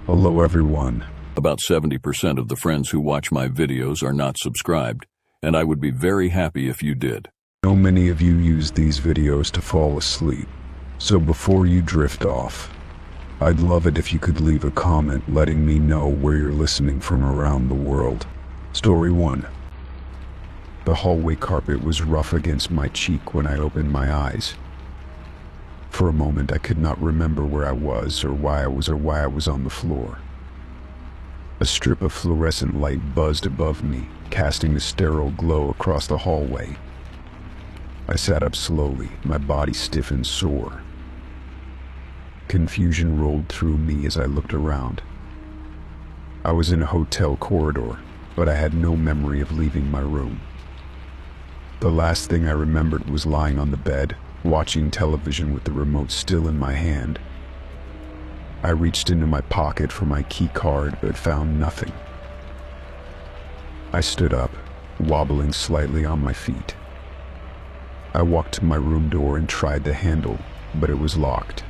Hello everyone. About 70% of the friends who watch my videos are not subscribed, and I would be very happy if you did. I know many of you use these videos to fall asleep, so before you drift off, I'd love it if you could leave a comment letting me know where you're listening from around the world. Story 1. The hallway carpet was rough against my cheek when I opened my eyes. For a moment I could not remember where I was or why I was on the floor. A strip of fluorescent light buzzed above me, casting a sterile glow across the hallway. I sat up slowly, my body stiff and sore. Confusion rolled through me as I looked around. I was in a hotel corridor, but I had no memory of leaving my room. The last thing I remembered was lying on the bed, watching television with the remote still in my hand. I reached into my pocket for my key card but found nothing. I stood up, wobbling slightly on my feet. I walked to my room door and tried the handle, but it was locked.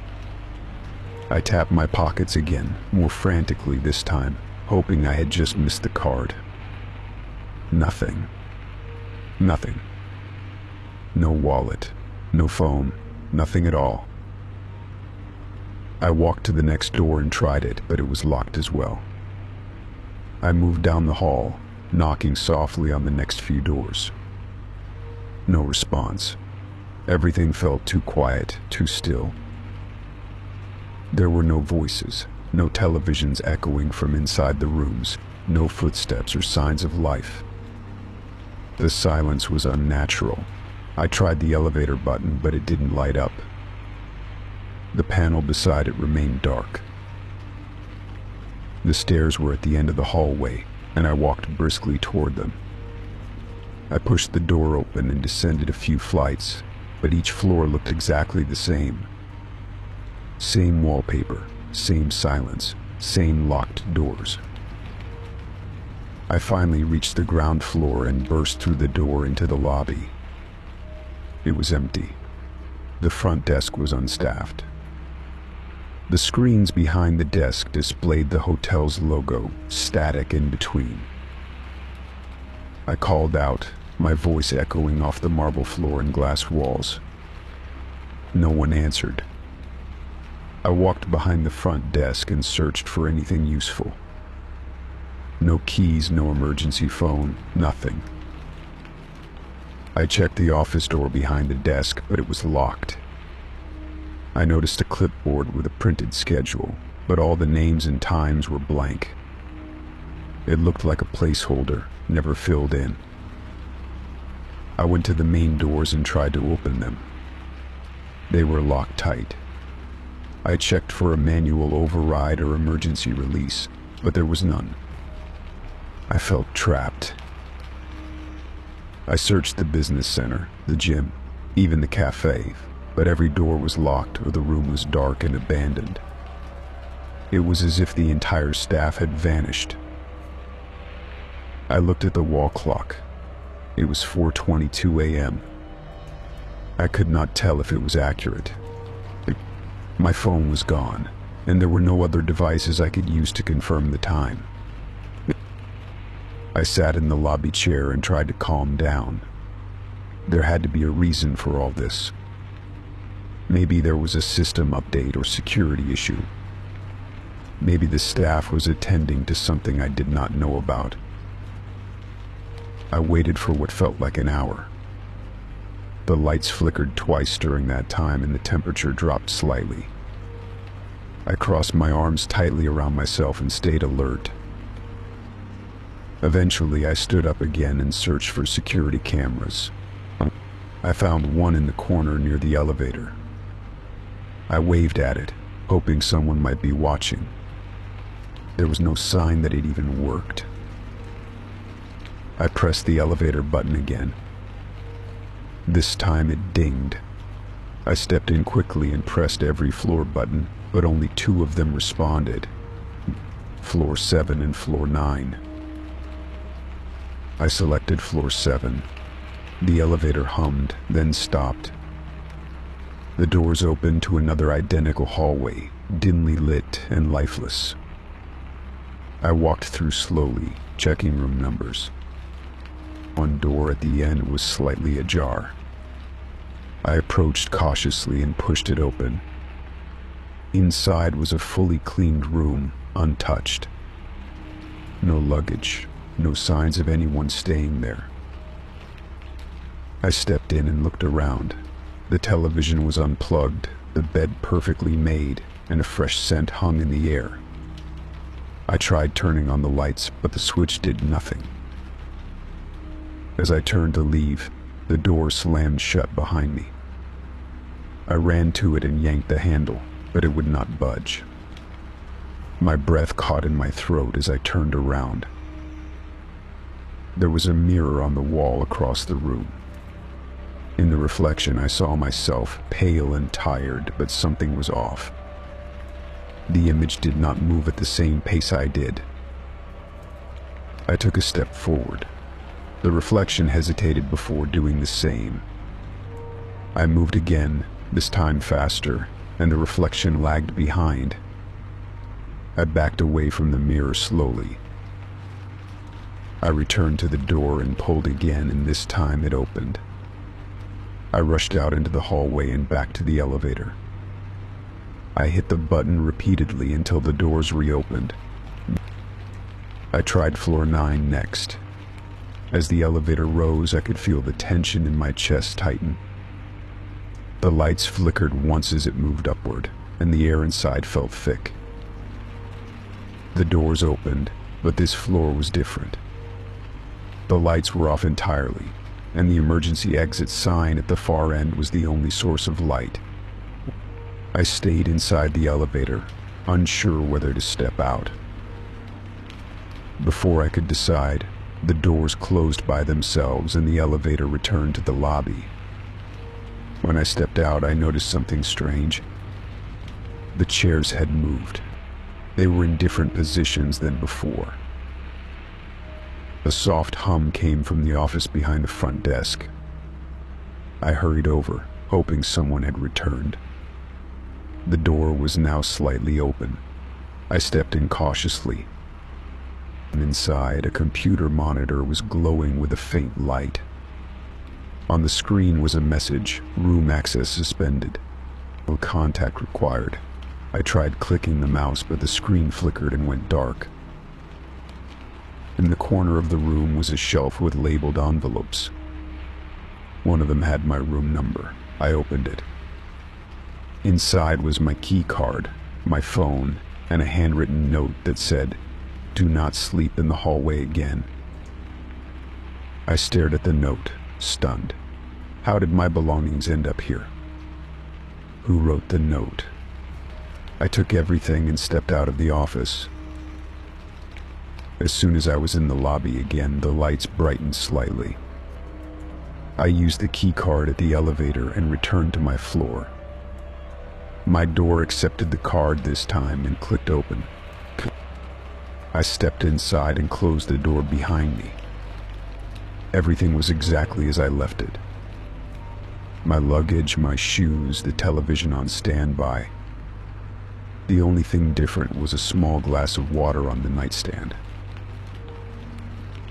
I tapped my pockets again, more frantically this time, hoping I had just missed the card. Nothing. Nothing. No wallet. No phone, nothing at all. I walked to the next door and tried it, but it was locked as well. I moved down the hall, knocking softly on the next few doors. No response. Everything felt too quiet, too still. There were no voices, no televisions echoing from inside the rooms, no footsteps or signs of life. The silence was unnatural. I tried the elevator button, but it didn't light up. The panel beside it remained dark. The stairs were at the end of the hallway, and I walked briskly toward them. I pushed the door open and descended a few flights, but each floor looked exactly the same. Same wallpaper, same silence, same locked doors. I finally reached the ground floor and burst through the door into the lobby. It was empty. The front desk was unstaffed. The screens behind the desk displayed the hotel's logo, static in between. I called out, my voice echoing off the marble floor and glass walls. No one answered. I walked behind the front desk and searched for anything useful. No keys, no emergency phone, nothing. I checked the office door behind the desk, but it was locked. I noticed a clipboard with a printed schedule, but all the names and times were blank. It looked like a placeholder, never filled in. I went to the main doors and tried to open them. They were locked tight. I checked for a manual override or emergency release, but there was none. I felt trapped. I searched the business center, the gym, even the cafe, but every door was locked or the room was dark and abandoned. It was as if the entire staff had vanished. I looked at the wall clock. It was 4:22 a.m. I could not tell if it was accurate. My phone was gone, and there were no other devices I could use to confirm the time. I sat in the lobby chair and tried to calm down. There had to be a reason for all this. Maybe there was a system update or security issue. Maybe the staff was attending to something I did not know about. I waited for what felt like an hour. The lights flickered twice during that time and the temperature dropped slightly. I crossed my arms tightly around myself and stayed alert. Eventually, I stood up again and searched for security cameras. I found one in the corner near the elevator. I waved at it, hoping someone might be watching. There was no sign that it even worked. I pressed the elevator button again. This time it dinged. I stepped in quickly and pressed every floor button, but only 2 of them responded. Floor 7 and floor 9. I selected floor 7. The elevator hummed, then stopped. The doors opened to another identical hallway, dimly lit and lifeless. I walked through slowly, checking room numbers. One door at the end was slightly ajar. I approached cautiously and pushed it open. Inside was a fully cleaned room, untouched. No luggage, no signs of anyone staying there. I stepped in and looked around. The television was unplugged, the bed perfectly made, and a fresh scent hung in the air. I tried turning on the lights, but the switch did nothing. As I turned to leave, the door slammed shut behind me. I ran to it and yanked the handle, but it would not budge. My breath caught in my throat as I turned around. There was a mirror on the wall across the room. In the reflection, I saw myself, pale and tired, but something was off. The image did not move at the same pace I did. I took a step forward. The reflection hesitated before doing the same. I moved again, this time faster, and the reflection lagged behind. I backed away from the mirror slowly. I returned to the door and pulled again, and this time it opened. I rushed out into the hallway and back to the elevator. I hit the button repeatedly until the doors reopened. I tried floor 9 next. As the elevator rose, I could feel the tension in my chest tighten. The lights flickered once as it moved upward, and the air inside felt thick. The doors opened, but this floor was different. The lights were off entirely, and the emergency exit sign at the far end was the only source of light. I stayed inside the elevator, unsure whether to step out. Before I could decide, the doors closed by themselves and the elevator returned to the lobby. When I stepped out, I noticed something strange. The chairs had moved. They were in different positions than before. A soft hum came from the office behind the front desk. I hurried over, hoping someone had returned. The door was now slightly open. I stepped in cautiously. Inside, a computer monitor was glowing with a faint light. On the screen was a message, room access suspended. No contact required. I tried clicking the mouse, but the screen flickered and went dark. In the corner of the room was a shelf with labeled envelopes. One of them had my room number. I opened it. Inside was my key card, my phone, and a handwritten note that said, "Do not sleep in the hallway again." I stared at the note, stunned. How did my belongings end up here? Who wrote the note? I took everything and stepped out of the office. As soon as I was in the lobby again, the lights brightened slightly. I used the key card at the elevator and returned to my floor. My door accepted the card this time and clicked open. I stepped inside and closed the door behind me. Everything was exactly as I left it. My luggage, my shoes, the television on standby. The only thing different was a small glass of water on the nightstand.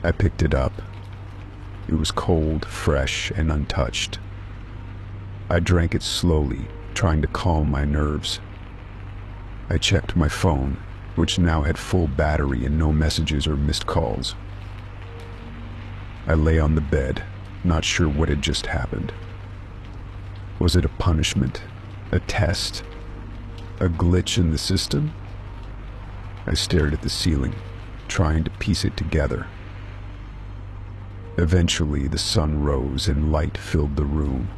I picked it up. It was cold, fresh, and untouched. I drank it slowly, trying to calm my nerves. I checked my phone, which now had full battery and no messages or missed calls. I lay on the bed, not sure what had just happened. Was it a punishment? A test? A glitch in the system? I stared at the ceiling, trying to piece it together. Eventually, the sun rose and light filled the room.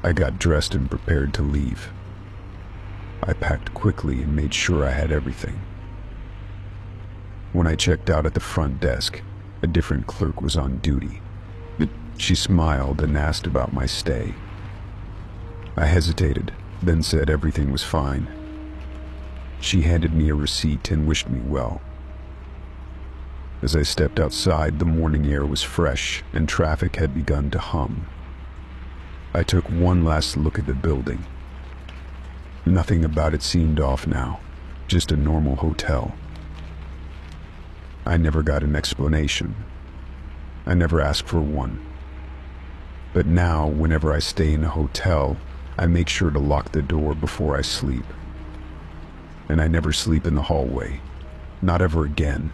I got dressed and prepared to leave. I packed quickly and made sure I had everything. When I checked out at the front desk, a different clerk was on duty. She smiled and asked about my stay. I hesitated, then said everything was fine. She handed me a receipt and wished me well. As I stepped outside, the morning air was fresh and traffic had begun to hum. I took one last look at the building. Nothing about it seemed off now, just a normal hotel. I never got an explanation. I never asked for one. But now, whenever I stay in a hotel, I make sure to lock the door before I sleep. And I never sleep in the hallway. Not ever again.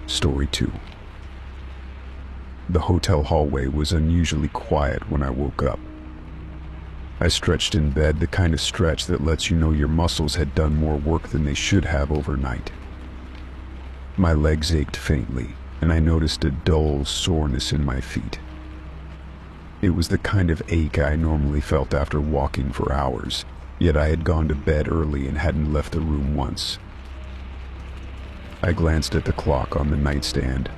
Story 2. The hotel hallway was unusually quiet when I woke up. I stretched in bed, the kind of stretch that lets you know your muscles had done more work than they should have overnight. My legs ached faintly, and I noticed a dull soreness in my feet. It was the kind of ache I normally felt after walking for hours, yet I had gone to bed early and hadn't left the room once. I glanced at the clock on the nightstand.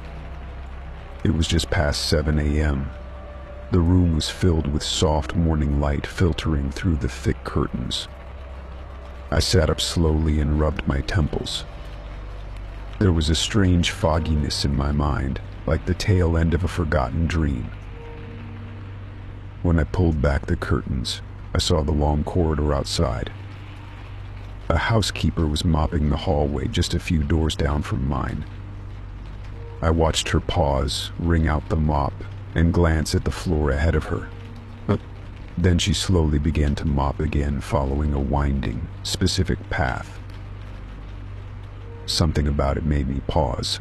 It was just past 7 a.m. The room was filled with soft morning light filtering through the thick curtains. I sat up slowly and rubbed my temples. There was a strange fogginess in my mind, like the tail end of a forgotten dream. When I pulled back the curtains, I saw the long corridor outside. A housekeeper was mopping the hallway just a few doors down from mine. I watched her pause, wring out the mop, and glance at the floor ahead of her. Then she slowly began to mop again, following a winding, specific path. Something about it made me pause.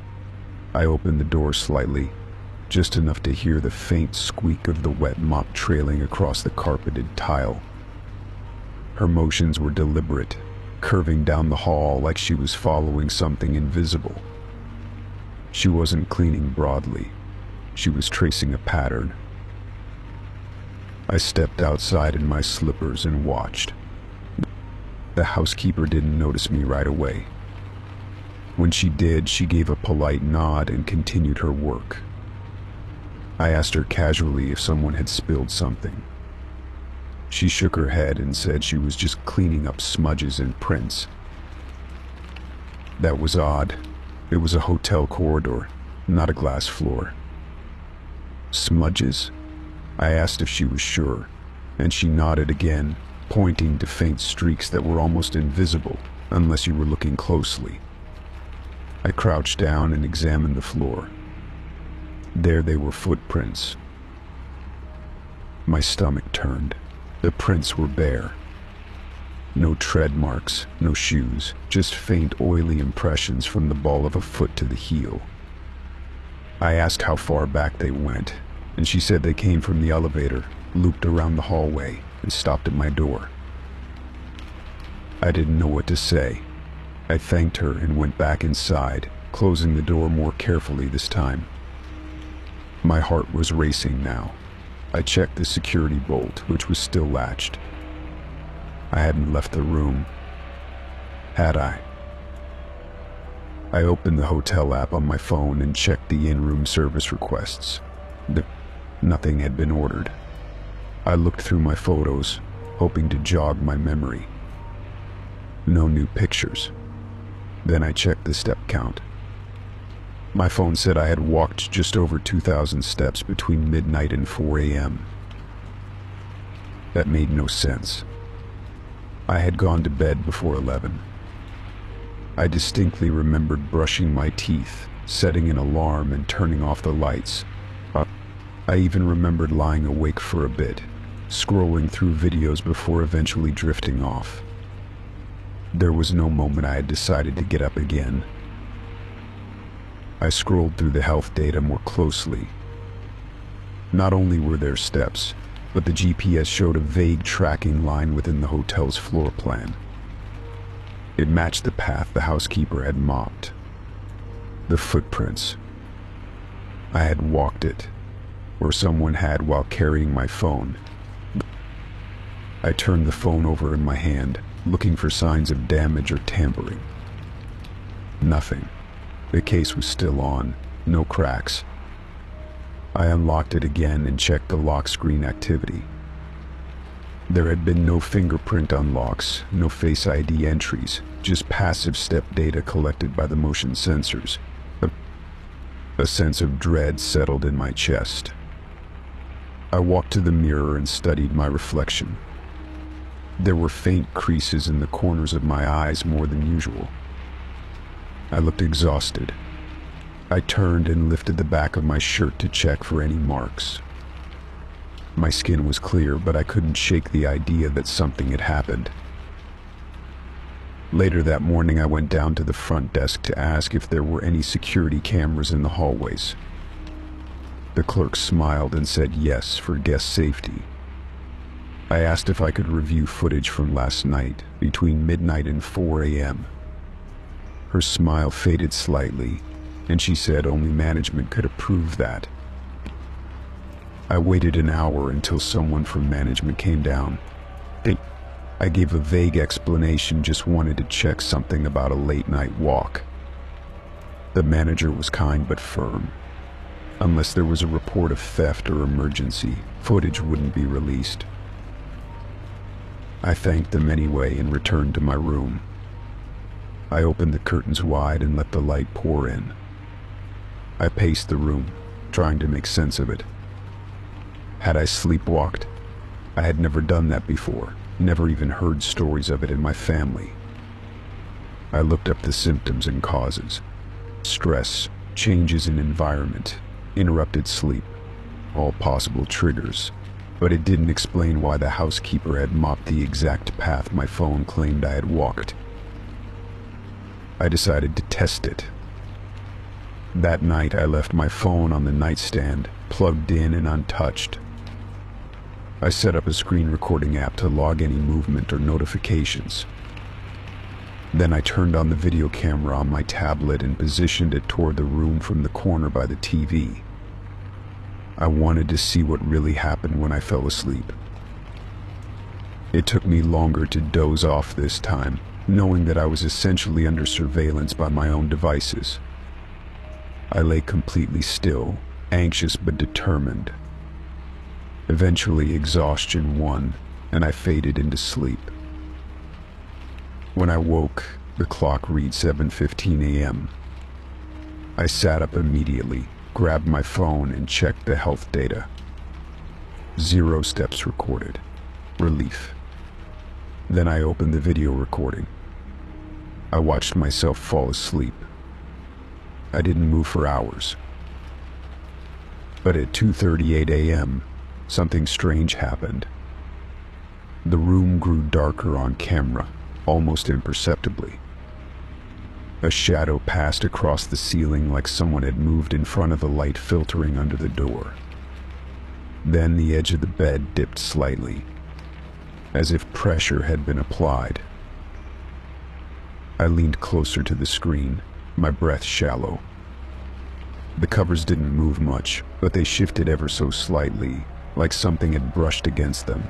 I opened the door slightly, just enough to hear the faint squeak of the wet mop trailing across the carpeted tile. Her motions were deliberate, curving down the hall like she was following something invisible. She wasn't cleaning broadly. She was tracing a pattern. I stepped outside in my slippers and watched. The housekeeper didn't notice me right away. When she did, she gave a polite nod and continued her work. I asked her casually if someone had spilled something. She shook her head and said she was just cleaning up smudges and prints. That was odd. It was a hotel corridor, not a glass floor. Smudges? I asked if she was sure, and she nodded again, pointing to faint streaks that were almost invisible unless you were looking closely. I crouched down and examined the floor. There they were, footprints. My stomach turned. The prints were bare. No tread marks, no shoes, just faint oily impressions from the ball of a foot to the heel. I asked how far back they went, and she said they came from the elevator, looped around the hallway, and stopped at my door. I didn't know what to say. I thanked her and went back inside, closing the door more carefully this time. My heart was racing now. I checked the security bolt, which was still latched. I hadn't left the room. Had I? I opened the hotel app on my phone and checked the in-room service requests. Nothing had been ordered. I looked through my photos, hoping to jog my memory. No new pictures. Then I checked the step count. My phone said I had walked just over 2,000 steps between midnight and 4 a.m. That made no sense. I had gone to bed before 11. I distinctly remembered brushing my teeth, setting an alarm, and turning off the lights. I even remembered lying awake for a bit, scrolling through videos before eventually drifting off. There was no moment I had decided to get up again. I scrolled through the health data more closely. Not only were there steps, but the GPS showed a vague tracking line within the hotel's floor plan. It matched the path the housekeeper had mopped. The footprints. I had walked it, or someone had while carrying my phone. I turned the phone over in my hand, looking for signs of damage or tampering. Nothing. The case was still on, no cracks. I unlocked it again and checked the lock screen activity. There had been no fingerprint unlocks, no Face ID entries, just passive step data collected by the motion sensors. A sense of dread settled in my chest. I walked to the mirror and studied my reflection. There were faint creases in the corners of my eyes more than usual. I looked exhausted. I turned and lifted the back of my shirt to check for any marks. My skin was clear, but I couldn't shake the idea that something had happened. Later that morning, I went down to the front desk to ask if there were any security cameras in the hallways. The clerk smiled and said yes, for guest safety. I asked if I could review footage from last night, between midnight and 4 a.m. Her smile faded slightly, and she said only management could approve that. I waited an hour until someone from management came down. I gave a vague explanation, just wanted to check something about a late-night walk. The manager was kind but firm. Unless there was a report of theft or emergency, footage wouldn't be released. I thanked them anyway and returned to my room. I opened the curtains wide and let the light pour in. I paced the room, trying to make sense of it. Had I sleepwalked? I had never done that before, never even heard stories of it in my family. I looked up the symptoms and causes. Stress, changes in environment, interrupted sleep, all possible triggers, but it didn't explain why the housekeeper had mopped the exact path my phone claimed I had walked. I decided to test it. That night, I left my phone on the nightstand, plugged in and untouched. I set up a screen recording app to log any movement or notifications. Then I turned on the video camera on my tablet and positioned it toward the room from the corner by the TV. I wanted to see what really happened when I fell asleep. It took me longer to doze off this time, knowing that I was essentially under surveillance by my own devices. I lay completely still, anxious but determined. Eventually, exhaustion won, and I faded into sleep. When I woke, the clock read 7:15 a.m. I sat up immediately, grabbed my phone, and checked the health data. 0 steps recorded. Relief. Then I opened the video recording. I watched myself fall asleep. I didn't move for hours. But at 2:38 a.m., something strange happened. The room grew darker on camera, almost imperceptibly. A shadow passed across the ceiling like someone had moved in front of the light filtering under the door. Then the edge of the bed dipped slightly, as if pressure had been applied. I leaned closer to the screen, my breath shallow. The covers didn't move much, but they shifted ever so slightly, like something had brushed against them.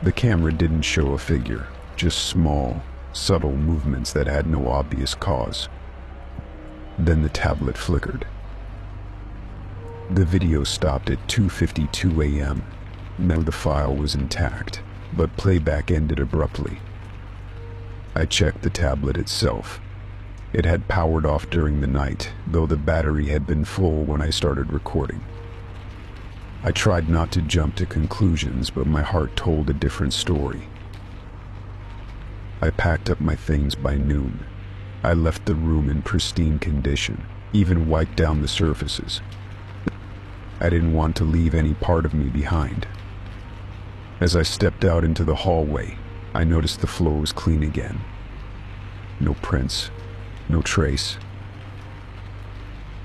The camera didn't show a figure, just small, subtle movements that had no obvious cause. Then the tablet flickered. The video stopped at 2:52 a.m. Now the file was intact, but playback ended abruptly. I checked the tablet itself. It had powered off during the night, though the battery had been full when I started recording. I tried not to jump to conclusions, but my heart told a different story. I packed up my things by noon. I left the room in pristine condition, even wiped down the surfaces. I didn't want to leave any part of me behind. As I stepped out into the hallway, I noticed the floor was clean again. No prints, no trace.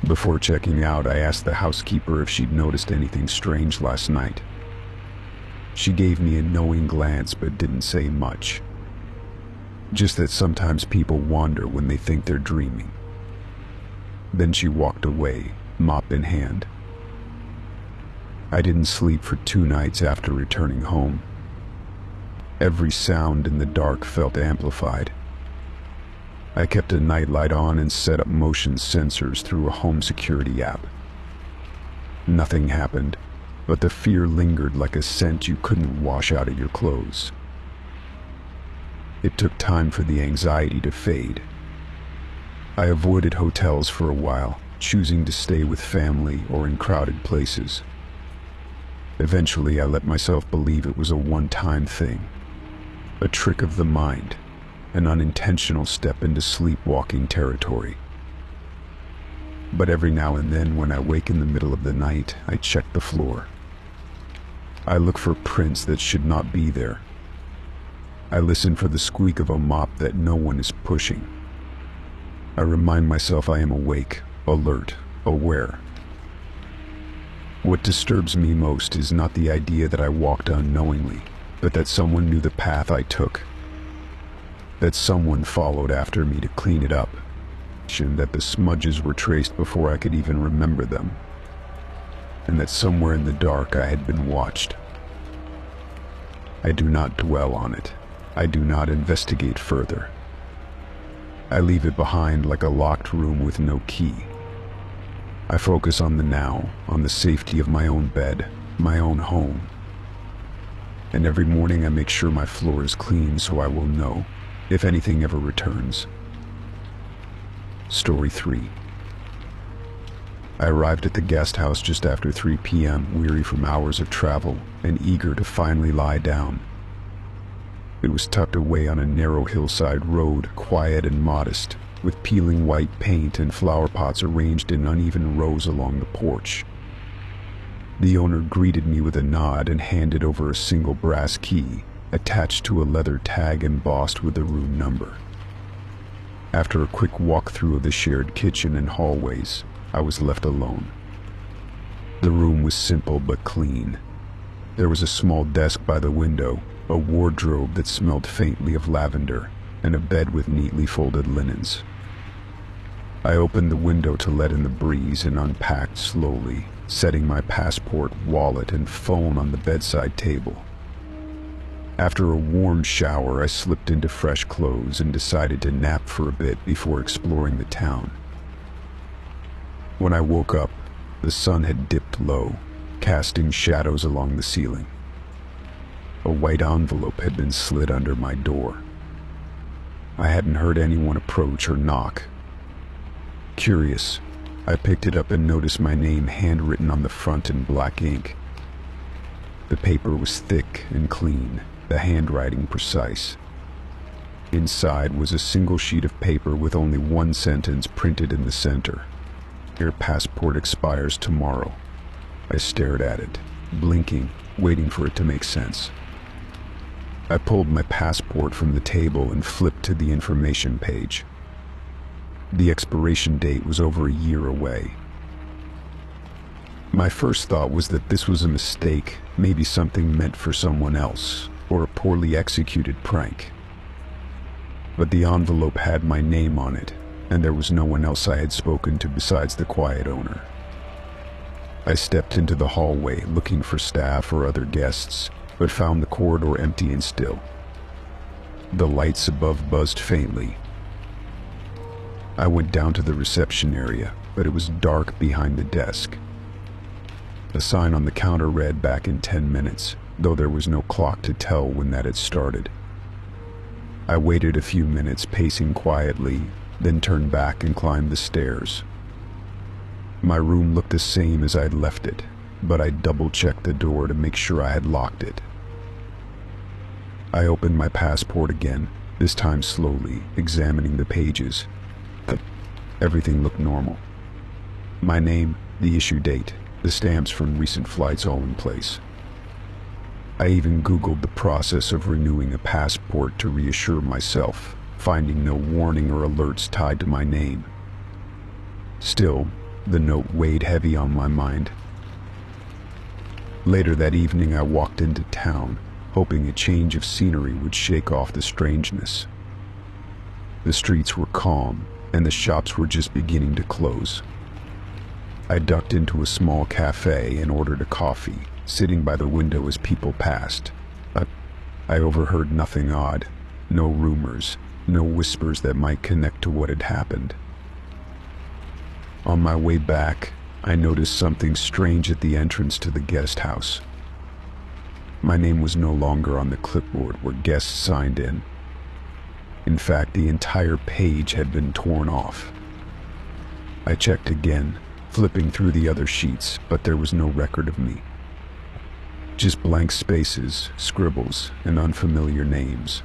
Before checking out, I asked the housekeeper if she'd noticed anything strange last night. She gave me a knowing glance but didn't say much. Just that sometimes people wander when they think they're dreaming. Then she walked away, mop in hand. I didn't sleep for 2 nights after returning home. Every sound in the dark felt amplified. I kept a nightlight on and set up motion sensors through a home security app. Nothing happened, but the fear lingered like a scent you couldn't wash out of your clothes. It took time for the anxiety to fade. I avoided hotels for a while, choosing to stay with family or in crowded places. Eventually, I let myself believe it was a one-time thing, a trick of the mind, an unintentional step into sleepwalking territory. But every now and then when I wake in the middle of the night, I check the floor. I look for prints that should not be there. I listen for the squeak of a mop that no one is pushing. I remind myself I am awake, alert, aware. What disturbs me most is not the idea that I walked unknowingly, but that someone knew the path I took. That someone followed after me to clean it up, and that the smudges were traced before I could even remember them, and that somewhere in the dark I had been watched. I do not dwell on it. I do not investigate further. I leave it behind like a locked room with no key. I focus on the now, on the safety of my own bed, my own home. And every morning I make sure my floor is clean so I will know if anything ever returns. Story 3. I arrived at the guest house just after 3 p.m., weary from hours of travel and eager to finally lie down. It was tucked away on a narrow hillside road, quiet and modest, with peeling white paint and flower pots arranged in uneven rows along the porch. The owner greeted me with a nod and handed over a single brass key, attached to a leather tag embossed with the room number. After a quick walk-through of the shared kitchen and hallways, I was left alone. The room was simple but clean. There was a small desk by the window, a wardrobe that smelled faintly of lavender, and a bed with neatly folded linens. I opened the window to let in the breeze and unpacked slowly, setting my passport, wallet, and phone on the bedside table. After a warm shower, I slipped into fresh clothes and decided to nap for a bit before exploring the town. When I woke up, the sun had dipped low, casting shadows along the ceiling. A white envelope had been slid under my door. I hadn't heard anyone approach or knock. Curious, I picked it up and noticed my name handwritten on the front in black ink. The paper was thick and clean, the handwriting precise. Inside was a single sheet of paper with only one sentence printed in the center. "Your passport expires tomorrow." I stared at it, blinking, waiting for it to make sense. I pulled my passport from the table and flipped to the information page. The expiration date was over a year away. My first thought was that this was a mistake, maybe something meant for someone else, or a poorly executed prank. But the envelope had my name on it, and there was no one else I had spoken to besides the quiet owner. I stepped into the hallway looking for staff or other guests, but found the corridor empty and still. The lights above buzzed faintly. I went down to the reception area, but it was dark behind the desk. A sign on the counter read "back in 10 minutes, though there was no clock to tell when that had started. I waited a few minutes, pacing quietly, then turned back and climbed the stairs. My room looked the same as I'd left it, but I double-checked the door to make sure I had locked it. I opened my passport again, this time slowly, examining the pages. Everything looked normal. My name, the issue date, the stamps from recent flights all in place. I even Googled the process of renewing a passport to reassure myself, finding no warning or alerts tied to my name. Still, the note weighed heavy on my mind. Later that evening I walked into town, hoping a change of scenery would shake off the strangeness. The streets were calm, and the shops were just beginning to close. I ducked into a small cafe and ordered a coffee, sitting by the window as people passed. I overheard nothing odd, no rumors, no whispers that might connect to what had happened. On my way back, I noticed something strange at the entrance to the guest house. My name was no longer on the clipboard where guests signed in. In fact, the entire page had been torn off. I checked again, flipping through the other sheets, but there was no record of me. Just blank spaces, scribbles, and unfamiliar names.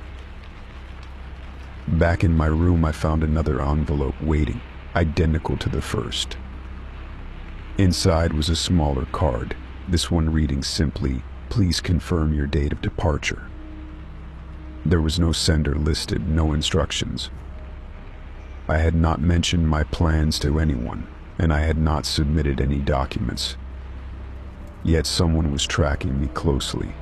Back in my room, I found another envelope waiting, identical to the first. Inside was a smaller card, this one reading simply, "Please confirm your date of departure." There was no sender listed, no instructions. I had not mentioned my plans to anyone, and I had not submitted any documents. Yet someone was tracking me closely.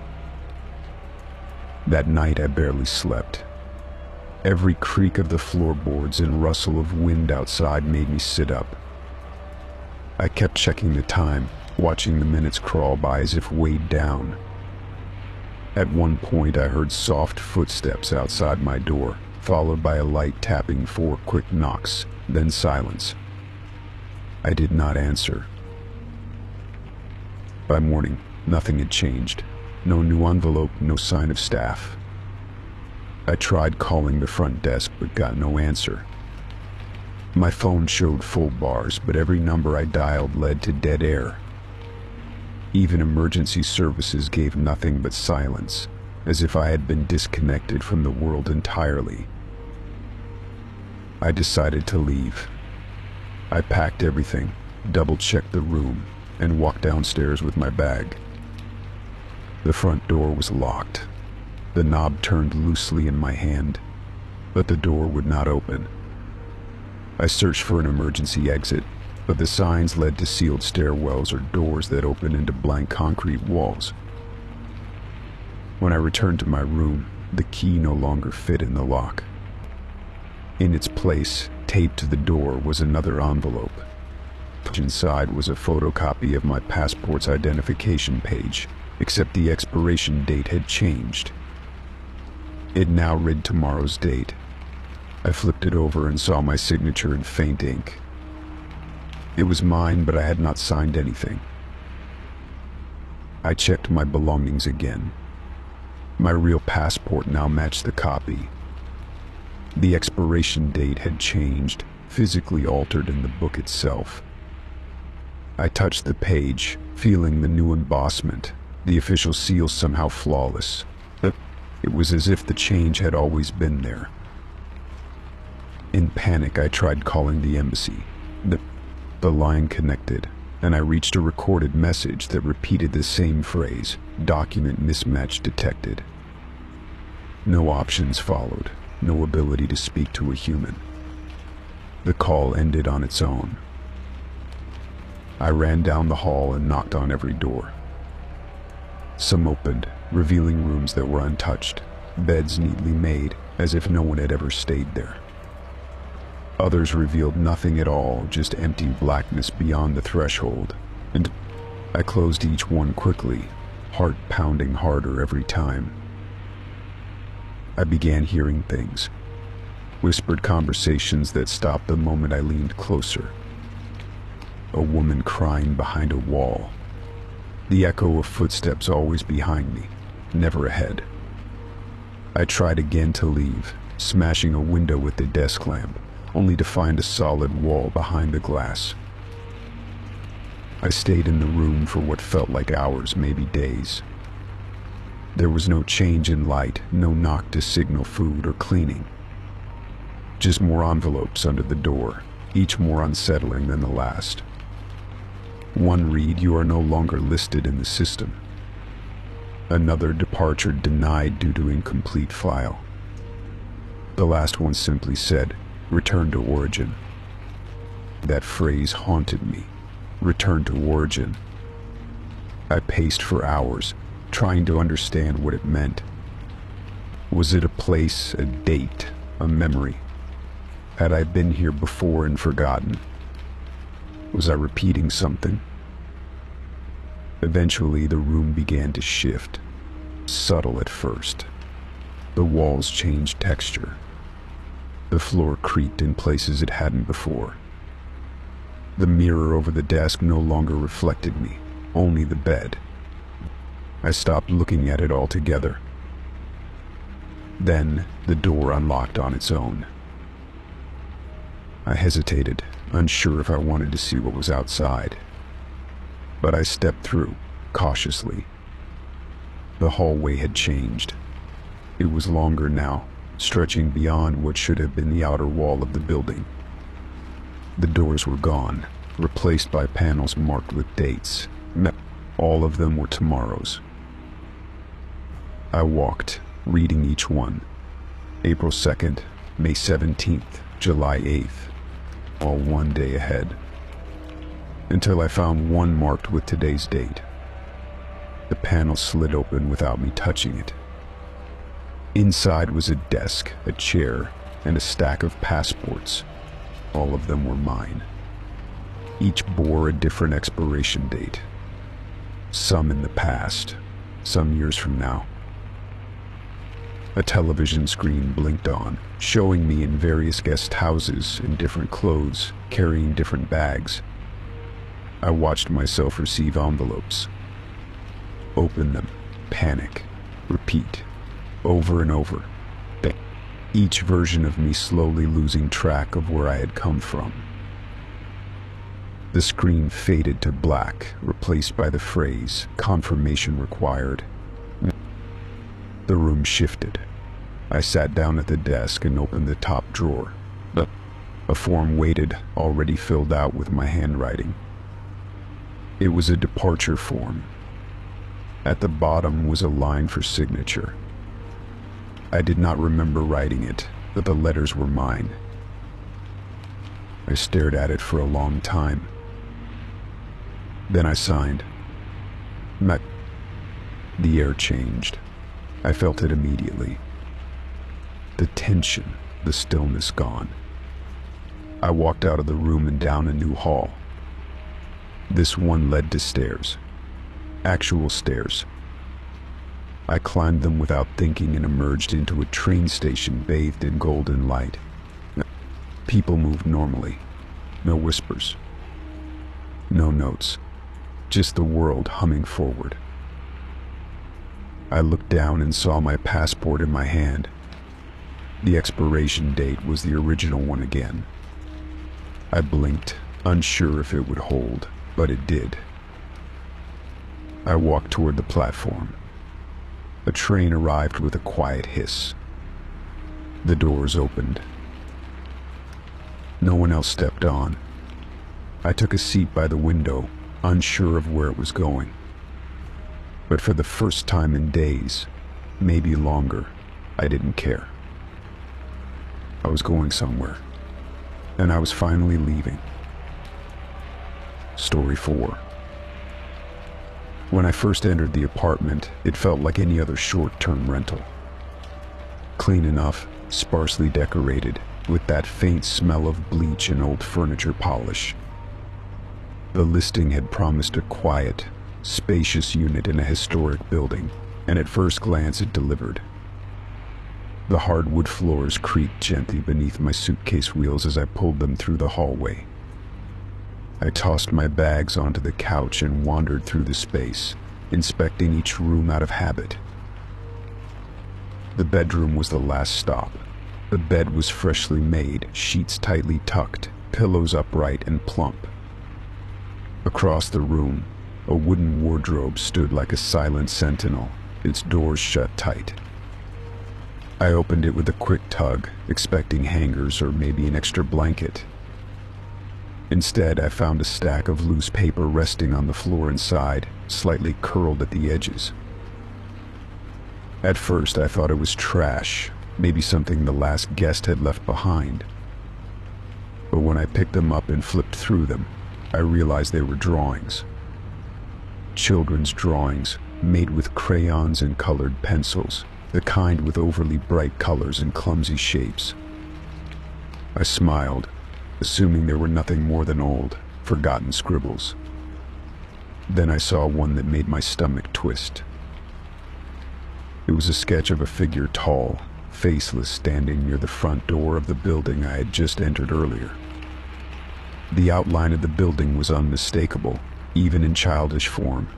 That night I barely slept. Every creak of the floorboards and rustle of wind outside made me sit up. I kept checking the time, watching the minutes crawl by as if weighed down. At one point I heard soft footsteps outside my door, followed by a light tapping, 4 quick knocks, then silence. I did not answer. By morning, nothing had changed. No new envelope, no sign of staff. I tried calling the front desk but got no answer. My phone showed full bars, but every number I dialed led to dead air. Even emergency services gave nothing but silence, as if I had been disconnected from the world entirely. I decided to leave. I packed everything, double-checked the room, and walked downstairs with my bag. The front door was locked. The knob turned loosely in my hand, but the door would not open. I searched for an emergency exit, but the signs led to sealed stairwells or doors that opened into blank concrete walls. When I returned to my room, the key no longer fit in the lock. In its place, taped to the door, was another envelope. Inside was a photocopy of my passport's identification page, except the expiration date had changed. It now read tomorrow's date. I flipped it over and saw my signature in faint ink. It was mine, but I had not signed anything. I checked my belongings again. My real passport now matched the copy. The expiration date had changed, physically altered in the book itself. I touched the page, feeling the new embossment, the official seal somehow flawless. It was as if the change had always been there. In panic, I tried calling the embassy. The line connected, and I reached a recorded message that repeated the same phrase, "Document mismatch detected." No options followed, no ability to speak to a human. The call ended on its own. I ran down the hall and knocked on every door. Some opened, revealing rooms that were untouched, beds neatly made, as if no one had ever stayed there. Others revealed nothing at all, just empty blackness beyond the threshold, and I closed each one quickly, heart pounding harder every time. I began hearing things, whispered conversations that stopped the moment I leaned closer. A woman crying behind a wall. The echo of footsteps always behind me, never ahead. I tried again to leave, smashing a window with the desk lamp, only to find a solid wall behind the glass. I stayed in the room for what felt like hours, maybe days. There was no change in light, no knock to signal food or cleaning. Just more envelopes under the door, each more unsettling than the last. One read, "You are no longer listed in the system." Another, "Departure denied due to incomplete file." The last one simply said, "Return to origin." That phrase haunted me. Return to origin. I paced for hours, trying to understand what it meant. Was it a place, a date, a memory? Had I been here before and forgotten? Was I repeating something? Eventually, the room began to shift, subtle at first. The walls changed texture. The floor creaked in places it hadn't before. The mirror over the desk no longer reflected me, only the bed. I stopped looking at it altogether. Then, the door unlocked on its own. I hesitated, unsure if I wanted to see what was outside. But I stepped through, cautiously. The hallway had changed. It was longer now, stretching beyond what should have been the outer wall of the building. The doors were gone, replaced by panels marked with dates. All of them were tomorrows. I walked, reading each one. April 2nd, May 17th, July 8th, all one day ahead. Until I found one marked with today's date. The panel slid open without me touching it. Inside was a desk, a chair, and a stack of passports. All of them were mine. Each bore a different expiration date. Some in the past, some years from now. A television screen blinked on, showing me in various guest houses in different clothes, carrying different bags. I watched myself receive envelopes. Open them, panic, repeat, over and over. Each version of me slowly losing track of where I had come from. The screen faded to black, replaced by the phrase, "Confirmation required." The room shifted. I sat down at the desk and opened the top drawer. A form waited, already filled out with my handwriting. It was a departure form. At the bottom was a line for signature. I did not remember writing it, but the letters were mine. I stared at it for a long time. Then I signed. The air changed. I felt it immediately. The tension, the stillness gone. I walked out of the room and down a new hall. This one led to stairs. Actual stairs. I climbed them without thinking and emerged into a train station bathed in golden light. People moved normally. No whispers. No notes. Just the world humming forward. I looked down and saw my passport in my hand. The expiration date was the original one again. I blinked, unsure if it would hold, but it did. I walked toward the platform. A train arrived with a quiet hiss. The doors opened. No one else stepped on. I took a seat by the window, unsure of where it was going. But for the first time in days, maybe longer, I didn't care. I was going somewhere, and I was finally leaving. Story 4. When I first entered the apartment, it felt like any other short-term rental. Clean enough, sparsely decorated, with that faint smell of bleach and old furniture polish. The listing had promised a quiet, spacious unit in a historic building, and at first glance it delivered. The hardwood floors creaked gently beneath my suitcase wheels as I pulled them through the hallway. I tossed my bags onto the couch and wandered through the space, inspecting each room out of habit. The bedroom was the last stop. The bed was freshly made, sheets tightly tucked, pillows upright and plump. Across the room, a wooden wardrobe stood like a silent sentinel, its doors shut tight. I opened it with a quick tug, expecting hangers or maybe an extra blanket. Instead, I found a stack of loose paper resting on the floor inside, slightly curled at the edges. At first, I thought it was trash, maybe something the last guest had left behind. But when I picked them up and flipped through them, I realized they were drawings. Children's drawings, made with crayons and colored pencils, the kind with overly bright colors and clumsy shapes. I smiled, assuming there were nothing more than old, forgotten scribbles. Then I saw one that made my stomach twist. It was a sketch of a figure tall, faceless, standing near the front door of the building I had just entered earlier. The outline of the building was unmistakable, even in childish form.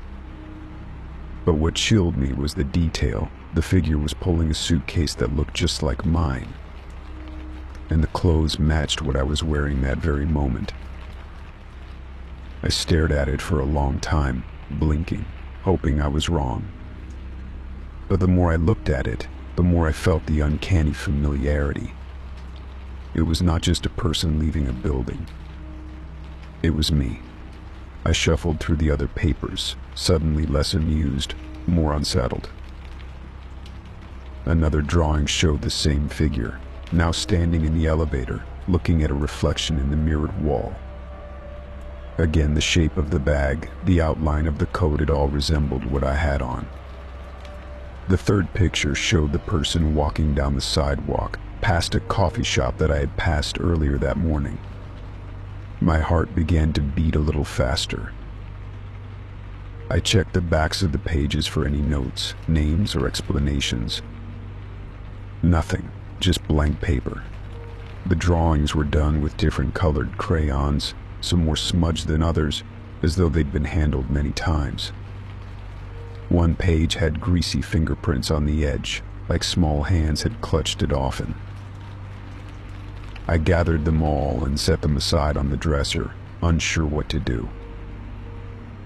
But what chilled me was the detail. The figure was pulling a suitcase that looked just like mine, and the clothes matched what I was wearing that very moment. I stared at it for a long time, blinking, hoping I was wrong. But the more I looked at it, the more I felt the uncanny familiarity. It was not just a person leaving a building. It was me. I shuffled through the other papers, suddenly less amused, more unsettled. Another drawing showed the same figure, now standing in the elevator, looking at a reflection in the mirrored wall. Again, the shape of the bag, the outline of the coat, it all resembled what I had on. The third picture showed the person walking down the sidewalk, past a coffee shop that I had passed earlier that morning. My heart began to beat a little faster. I checked the backs of the pages for any notes, names, or explanations. Nothing, just blank paper. The drawings were done with different colored crayons, some more smudged than others, as though they'd been handled many times. One page had greasy fingerprints on the edge, like small hands had clutched it often. I gathered them all and set them aside on the dresser, unsure what to do.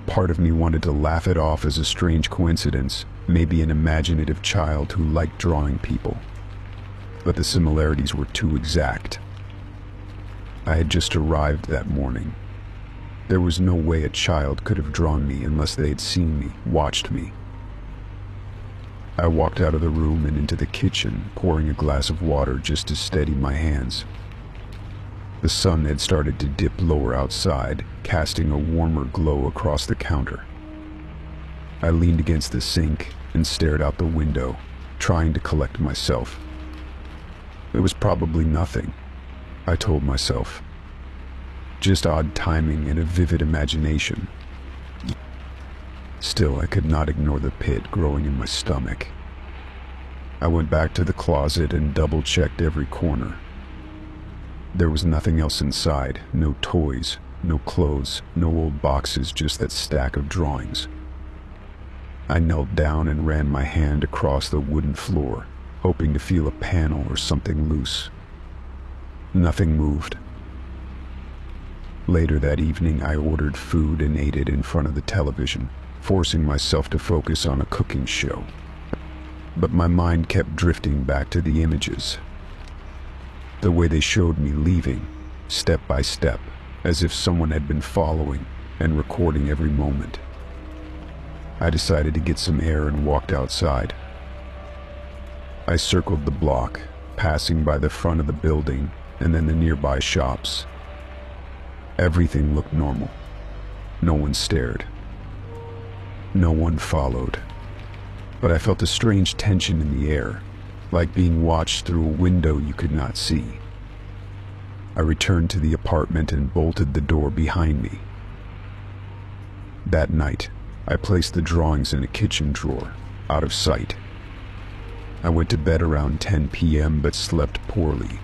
Part of me wanted to laugh it off as a strange coincidence, maybe an imaginative child who liked drawing people. But the similarities were too exact. I had just arrived that morning. There was no way a child could have drawn me unless they had seen me, watched me. I walked out of the room and into the kitchen, pouring a glass of water just to steady my hands. The sun had started to dip lower outside, casting a warmer glow across the counter. I leaned against the sink and stared out the window, trying to collect myself. It was probably nothing, I told myself. Just odd timing and a vivid imagination. Still, I could not ignore the pit growing in my stomach. I went back to the closet and double-checked every corner. There was nothing else inside, no toys, no clothes, no old boxes, just that stack of drawings. I knelt down and ran my hand across the wooden floor, hoping to feel a panel or something loose. Nothing moved. Later that evening, I ordered food and ate it in front of the television, forcing myself to focus on a cooking show. But my mind kept drifting back to the images. The way they showed me leaving, step by step, as if someone had been following and recording every moment. I decided to get some air and walked outside. I circled the block, passing by the front of the building and then the nearby shops. Everything looked normal. No one stared. No one followed. But I felt a strange tension in the air, like being watched through a window you could not see. I returned to the apartment and bolted the door behind me. That night, I placed the drawings in a kitchen drawer, out of sight. I went to bed around 10 p.m. but slept poorly.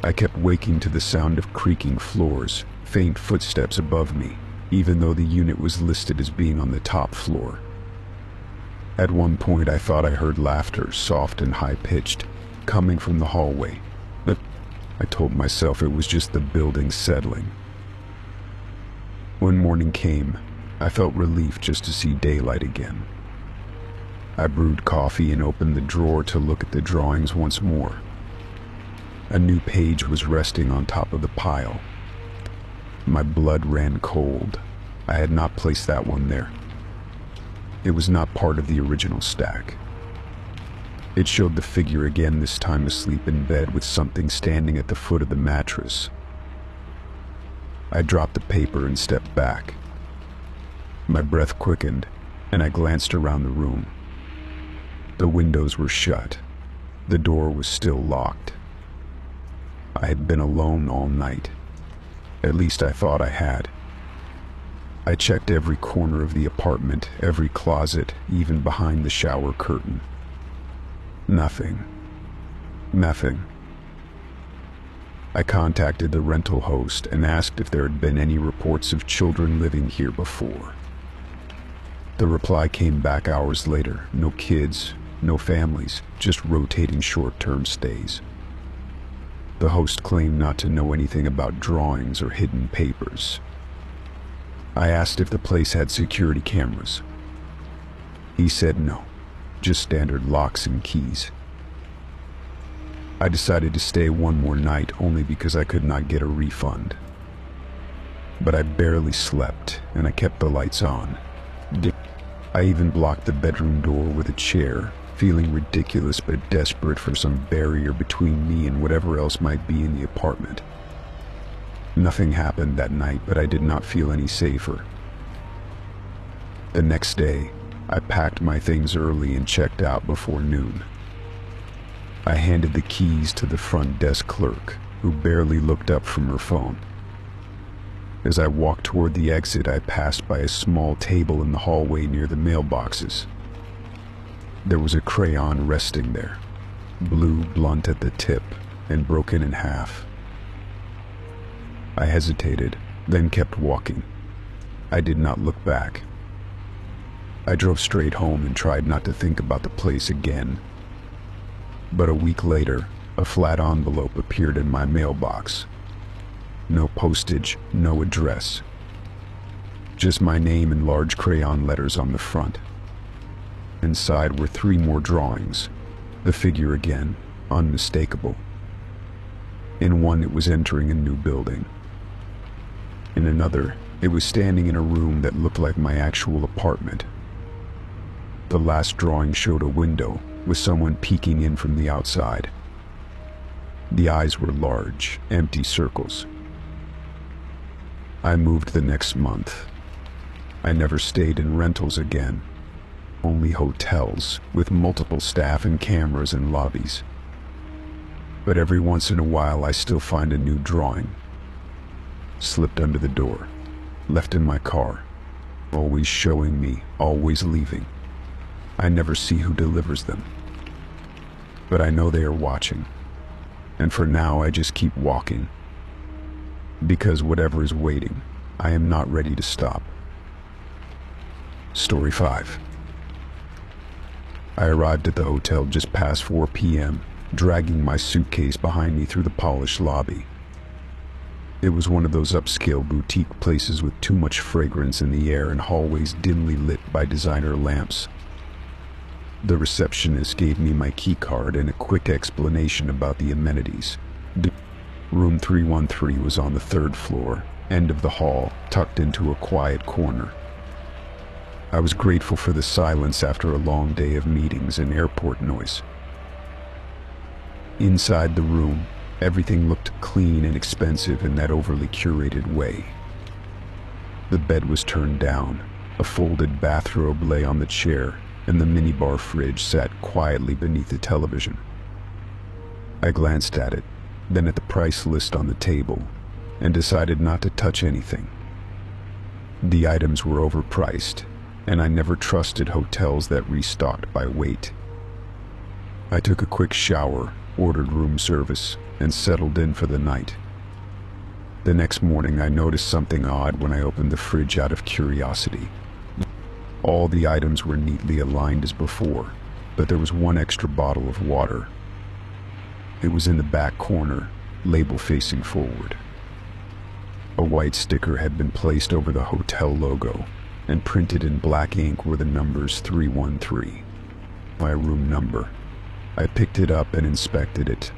I kept waking to the sound of creaking floors, faint footsteps above me, even though the unit was listed as being on the top floor. At one point I thought I heard laughter, soft and high-pitched, coming from the hallway, but I told myself it was just the building settling. When morning came, I felt relief just to see daylight again. I brewed coffee and opened the drawer to look at the drawings once more. A new page was resting on top of the pile. My blood ran cold. I had not placed that one there. It was not part of the original stack. It showed the figure again, this time asleep in bed with something standing at the foot of the mattress. I dropped the paper and stepped back. My breath quickened, and I glanced around the room. The windows were shut. The door was still locked. I had been alone all night. At least I thought I had. I checked every corner of the apartment, every closet, even behind the shower curtain. Nothing. Nothing. I contacted the rental host and asked if there had been any reports of children living here before. The reply came back hours later. No kids, no families, just rotating short-term stays. The host claimed not to know anything about drawings or hidden papers. I asked if the place had security cameras. He said no. just standard locks and keys. I decided to stay one more night only because I could not get a refund. But I barely slept, and I kept the lights on. I even blocked the bedroom door with a chair, feeling ridiculous but desperate for some barrier between me and whatever else might be in the apartment. Nothing happened that night, but I did not feel any safer. The next day, I packed my things early and checked out before noon. I handed the keys to the front desk clerk, who barely looked up from her phone. As I walked toward the exit, I passed by a small table in the hallway near the mailboxes. There was a crayon resting there, blue blunt at the tip and broken in half. I hesitated, then kept walking. I did not look back. I drove straight home and tried not to think about the place again. But a week later, a flat envelope appeared in my mailbox. No postage, no address. Just my name in large crayon letters on the front. Inside were 3 more drawings. The figure again, unmistakable. In one, it was entering a new building. In another, it was standing in a room that looked like my actual apartment. The last drawing showed a window with someone peeking in from the outside. The eyes were large, empty circles. I moved the next month. I never stayed in rentals again. Only hotels with multiple staff and cameras in lobbies. But every once in a while I still find a new drawing. Slipped under the door, left in my car, always showing me, always leaving. I never see who delivers them. But I know they are watching. And for now, I just keep walking. Because whatever is waiting, I am not ready to stop. Story 5. I arrived at the hotel just past 4 p.m., dragging my suitcase behind me through the polished lobby. It was one of those upscale boutique places with too much fragrance in the air and hallways dimly lit by designer lamps. The receptionist gave me my key card and a quick explanation about the amenities. Room 313 was on the 3rd floor, end of the hall, tucked into a quiet corner. I was grateful for the silence after a long day of meetings and airport noise. Inside the room, everything looked clean and expensive in that overly curated way. The bed was turned down, a folded bathrobe lay on the chair, and the minibar fridge sat quietly beneath the television. I glanced at it, then at the price list on the table, and decided not to touch anything. The items were overpriced, and I never trusted hotels that restocked by weight. I took a quick shower, ordered room service, and settled in for the night. The next morning I noticed something odd when I opened the fridge out of curiosity. All the items were neatly aligned as before, but there was one extra bottle of water. It was in the back corner, label facing forward. A white sticker had been placed over the hotel logo, and printed in black ink were the numbers 313, my room number. I picked it up and inspected it,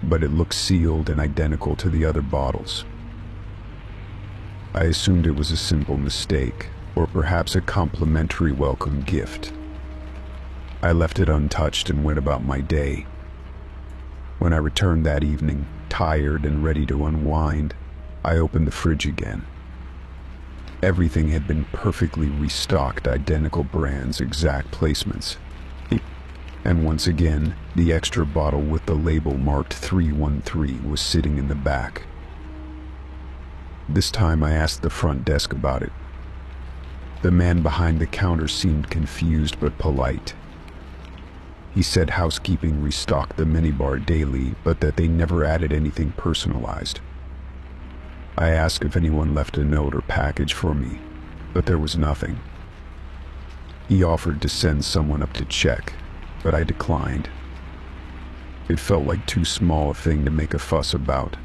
but it looked sealed and identical to the other bottles. I assumed it was a simple mistake, or perhaps a complimentary welcome gift. I left it untouched and went about my day. When I returned that evening, tired and ready to unwind, I opened the fridge again. Everything had been perfectly restocked, identical brands, exact placements. And once again, the extra bottle with the label marked 313 was sitting in the back. This time I asked the front desk about it. The man behind the counter seemed confused but polite. He said housekeeping restocked the minibar daily, but that they never added anything personalized. I asked if anyone left a note or package for me, but there was nothing. He offered to send someone up to check, but I declined. It felt like too small a thing to make a fuss about.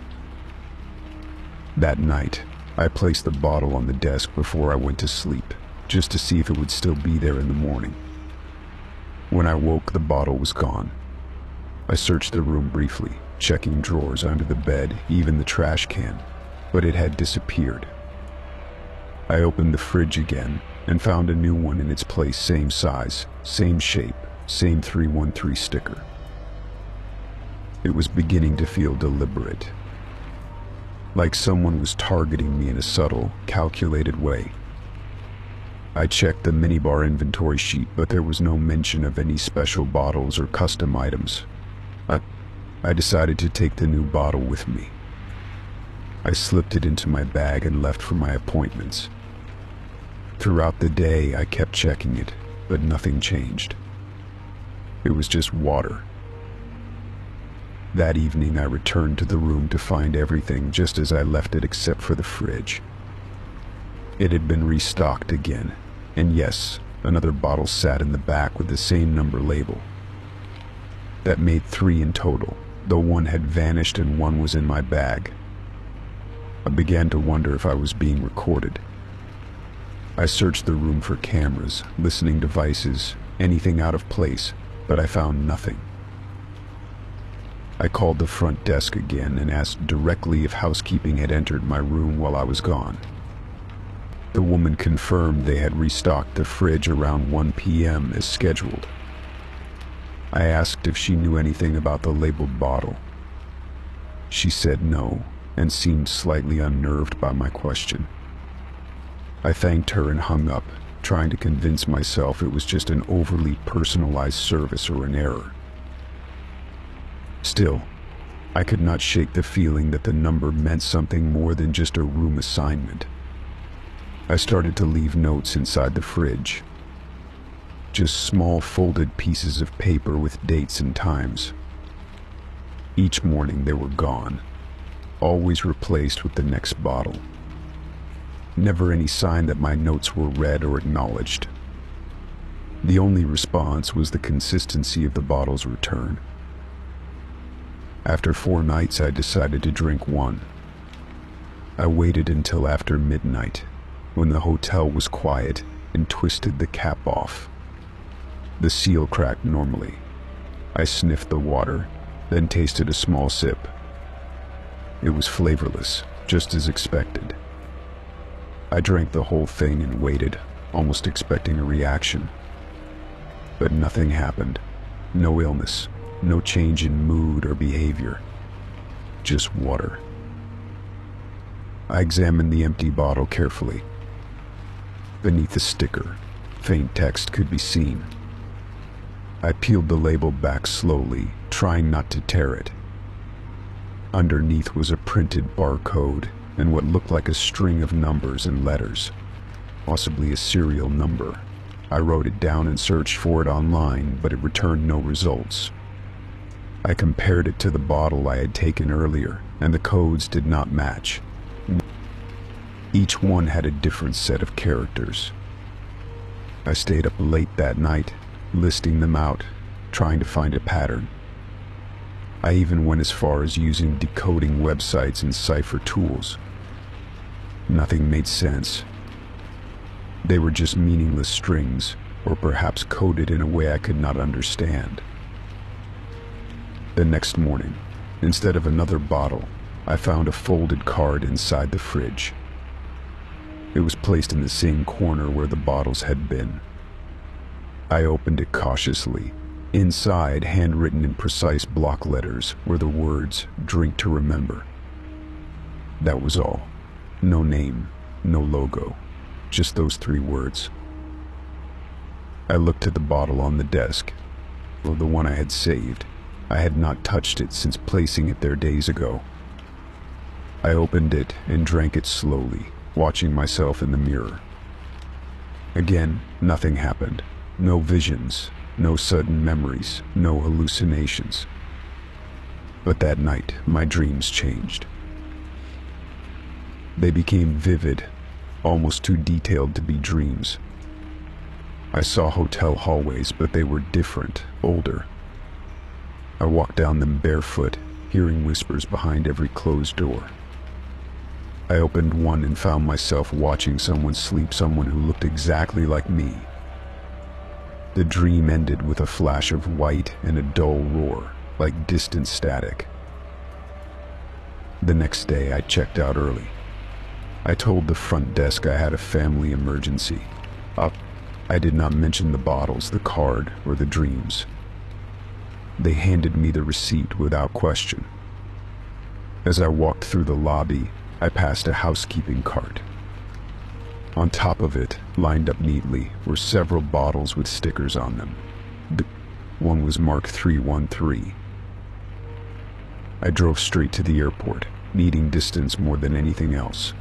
That night, I placed the bottle on the desk before I went to sleep, just to see if it would still be there in the morning. When I woke, the bottle was gone. I searched the room briefly, checking drawers under the bed, even the trash can, but it had disappeared. I opened the fridge again and found a new one in its place, same size, same shape, same 313 sticker. It was beginning to feel deliberate, like someone was targeting me in a subtle, calculated way. I checked the minibar inventory sheet, but there was no mention of any special bottles or custom items. I decided to take the new bottle with me. I slipped it into my bag and left for my appointments. Throughout the day, I kept checking it, but nothing changed. It was just water. That evening, I returned to the room to find everything just as I left it except for the fridge. It had been restocked again, and yes, another bottle sat in the back with the same number label. That made 3 in total, though one had vanished and one was in my bag. I began to wonder if I was being recorded. I searched the room for cameras, listening devices, anything out of place, but I found nothing. I called the front desk again and asked directly if housekeeping had entered my room while I was gone. The woman confirmed they had restocked the fridge around 1 p.m. as scheduled. I asked if she knew anything about the labeled bottle. She said no, and seemed slightly unnerved by my question. I thanked her and hung up, trying to convince myself it was just an overly personalized service or an error. Still, I could not shake the feeling that the number meant something more than just a room assignment. I started to leave notes inside the fridge. Just small folded pieces of paper with dates and times. Each morning they were gone, always replaced with the next bottle. Never any sign that my notes were read or acknowledged. The only response was the consistency of the bottle's return. After 4 nights, I decided to drink one. I waited until after midnight, when the hotel was quiet, and twisted the cap off. The seal cracked normally. I sniffed the water, then tasted a small sip. It was flavorless, just as expected. I drank the whole thing and waited, almost expecting a reaction. But nothing happened. No illness, no change in mood or behavior. Just water. I examined the empty bottle carefully. Beneath the sticker, faint text could be seen. I peeled the label back slowly, trying not to tear it. Underneath was a printed barcode and what looked like a string of numbers and letters, possibly a serial number. I wrote it down and searched for it online, but it returned no results. I compared it to the bottle I had taken earlier, and the codes did not match. Each one had a different set of characters. I stayed up late that night, listing them out, trying to find a pattern. I even went as far as using decoding websites and cipher tools. Nothing made sense. They were just meaningless strings, or perhaps coded in a way I could not understand. The next morning, instead of another bottle, I found a folded card inside the fridge. It was placed in the same corner where the bottles had been. I opened it cautiously. Inside, handwritten in precise block letters, were the words, "Drink to remember." That was all. No name, no logo, just those 3 words. I looked at the bottle on the desk. Well, the one I had saved. I had not touched it since placing it there days ago. I opened it and drank it slowly, watching myself in the mirror. Again, nothing happened. No visions, no sudden memories, no hallucinations. But that night, my dreams changed. They became vivid, almost too detailed to be dreams. I saw hotel hallways, but they were different, older. I walked down them barefoot, hearing whispers behind every closed door. I opened one and found myself watching someone sleep, someone who looked exactly like me. The dream ended with a flash of white and a dull roar, like distant static. The next day, I checked out early. I told the front desk I had a family emergency. I did not mention the bottles, the card, or the dreams. They handed me the receipt without question. As I walked through the lobby, I passed a housekeeping cart. On top of it, lined up neatly, were several bottles with stickers on them. One was marked 313. I drove straight to the airport, needing distance more than anything else.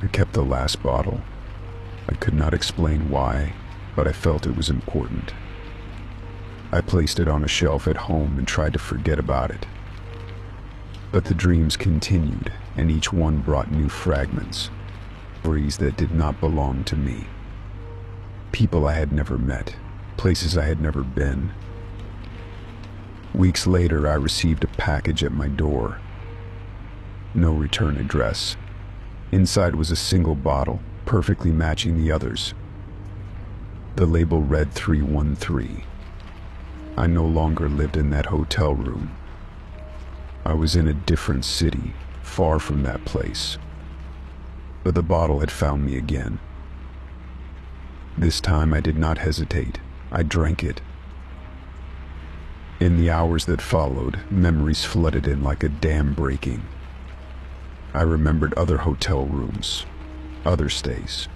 I kept the last bottle. I could not explain why, but I felt it was important. I placed it on a shelf at home and tried to forget about it. But the dreams continued, and each one brought new fragments. Stories that did not belong to me. People I had never met, places I had never been. Weeks later, I received a package at my door. No return address. Inside was a single bottle, perfectly matching the others. The label read 313. I no longer lived in that hotel room. I was in a different city, far from that place. But the bottle had found me again. This time I did not hesitate. I drank it. In the hours that followed, memories flooded in like a dam breaking. I remembered other hotel rooms, other stays.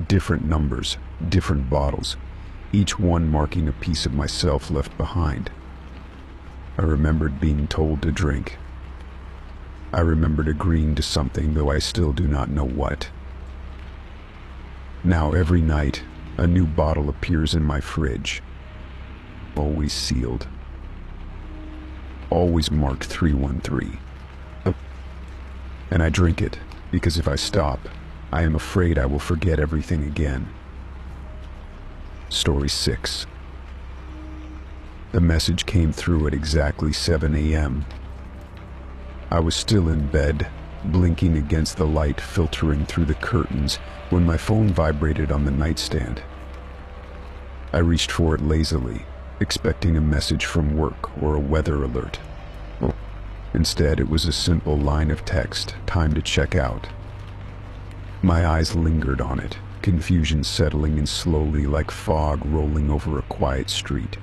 Different numbers, different bottles, each one marking a piece of myself left behind. I remembered being told to drink. I remembered agreeing to something, though I still do not know what. Now every night, a new bottle appears in my fridge. Always sealed. Always marked 313. And I drink it, because if I stop, I am afraid I will forget everything again. Story 6. The message came through at exactly 7 a.m. I was still in bed, blinking against the light filtering through the curtains, when my phone vibrated on the nightstand. I reached for it lazily, expecting a message from work or a weather alert. Instead, it was a simple line of text, time to check out. My eyes lingered on it, confusion settling in slowly like fog rolling over a quiet street.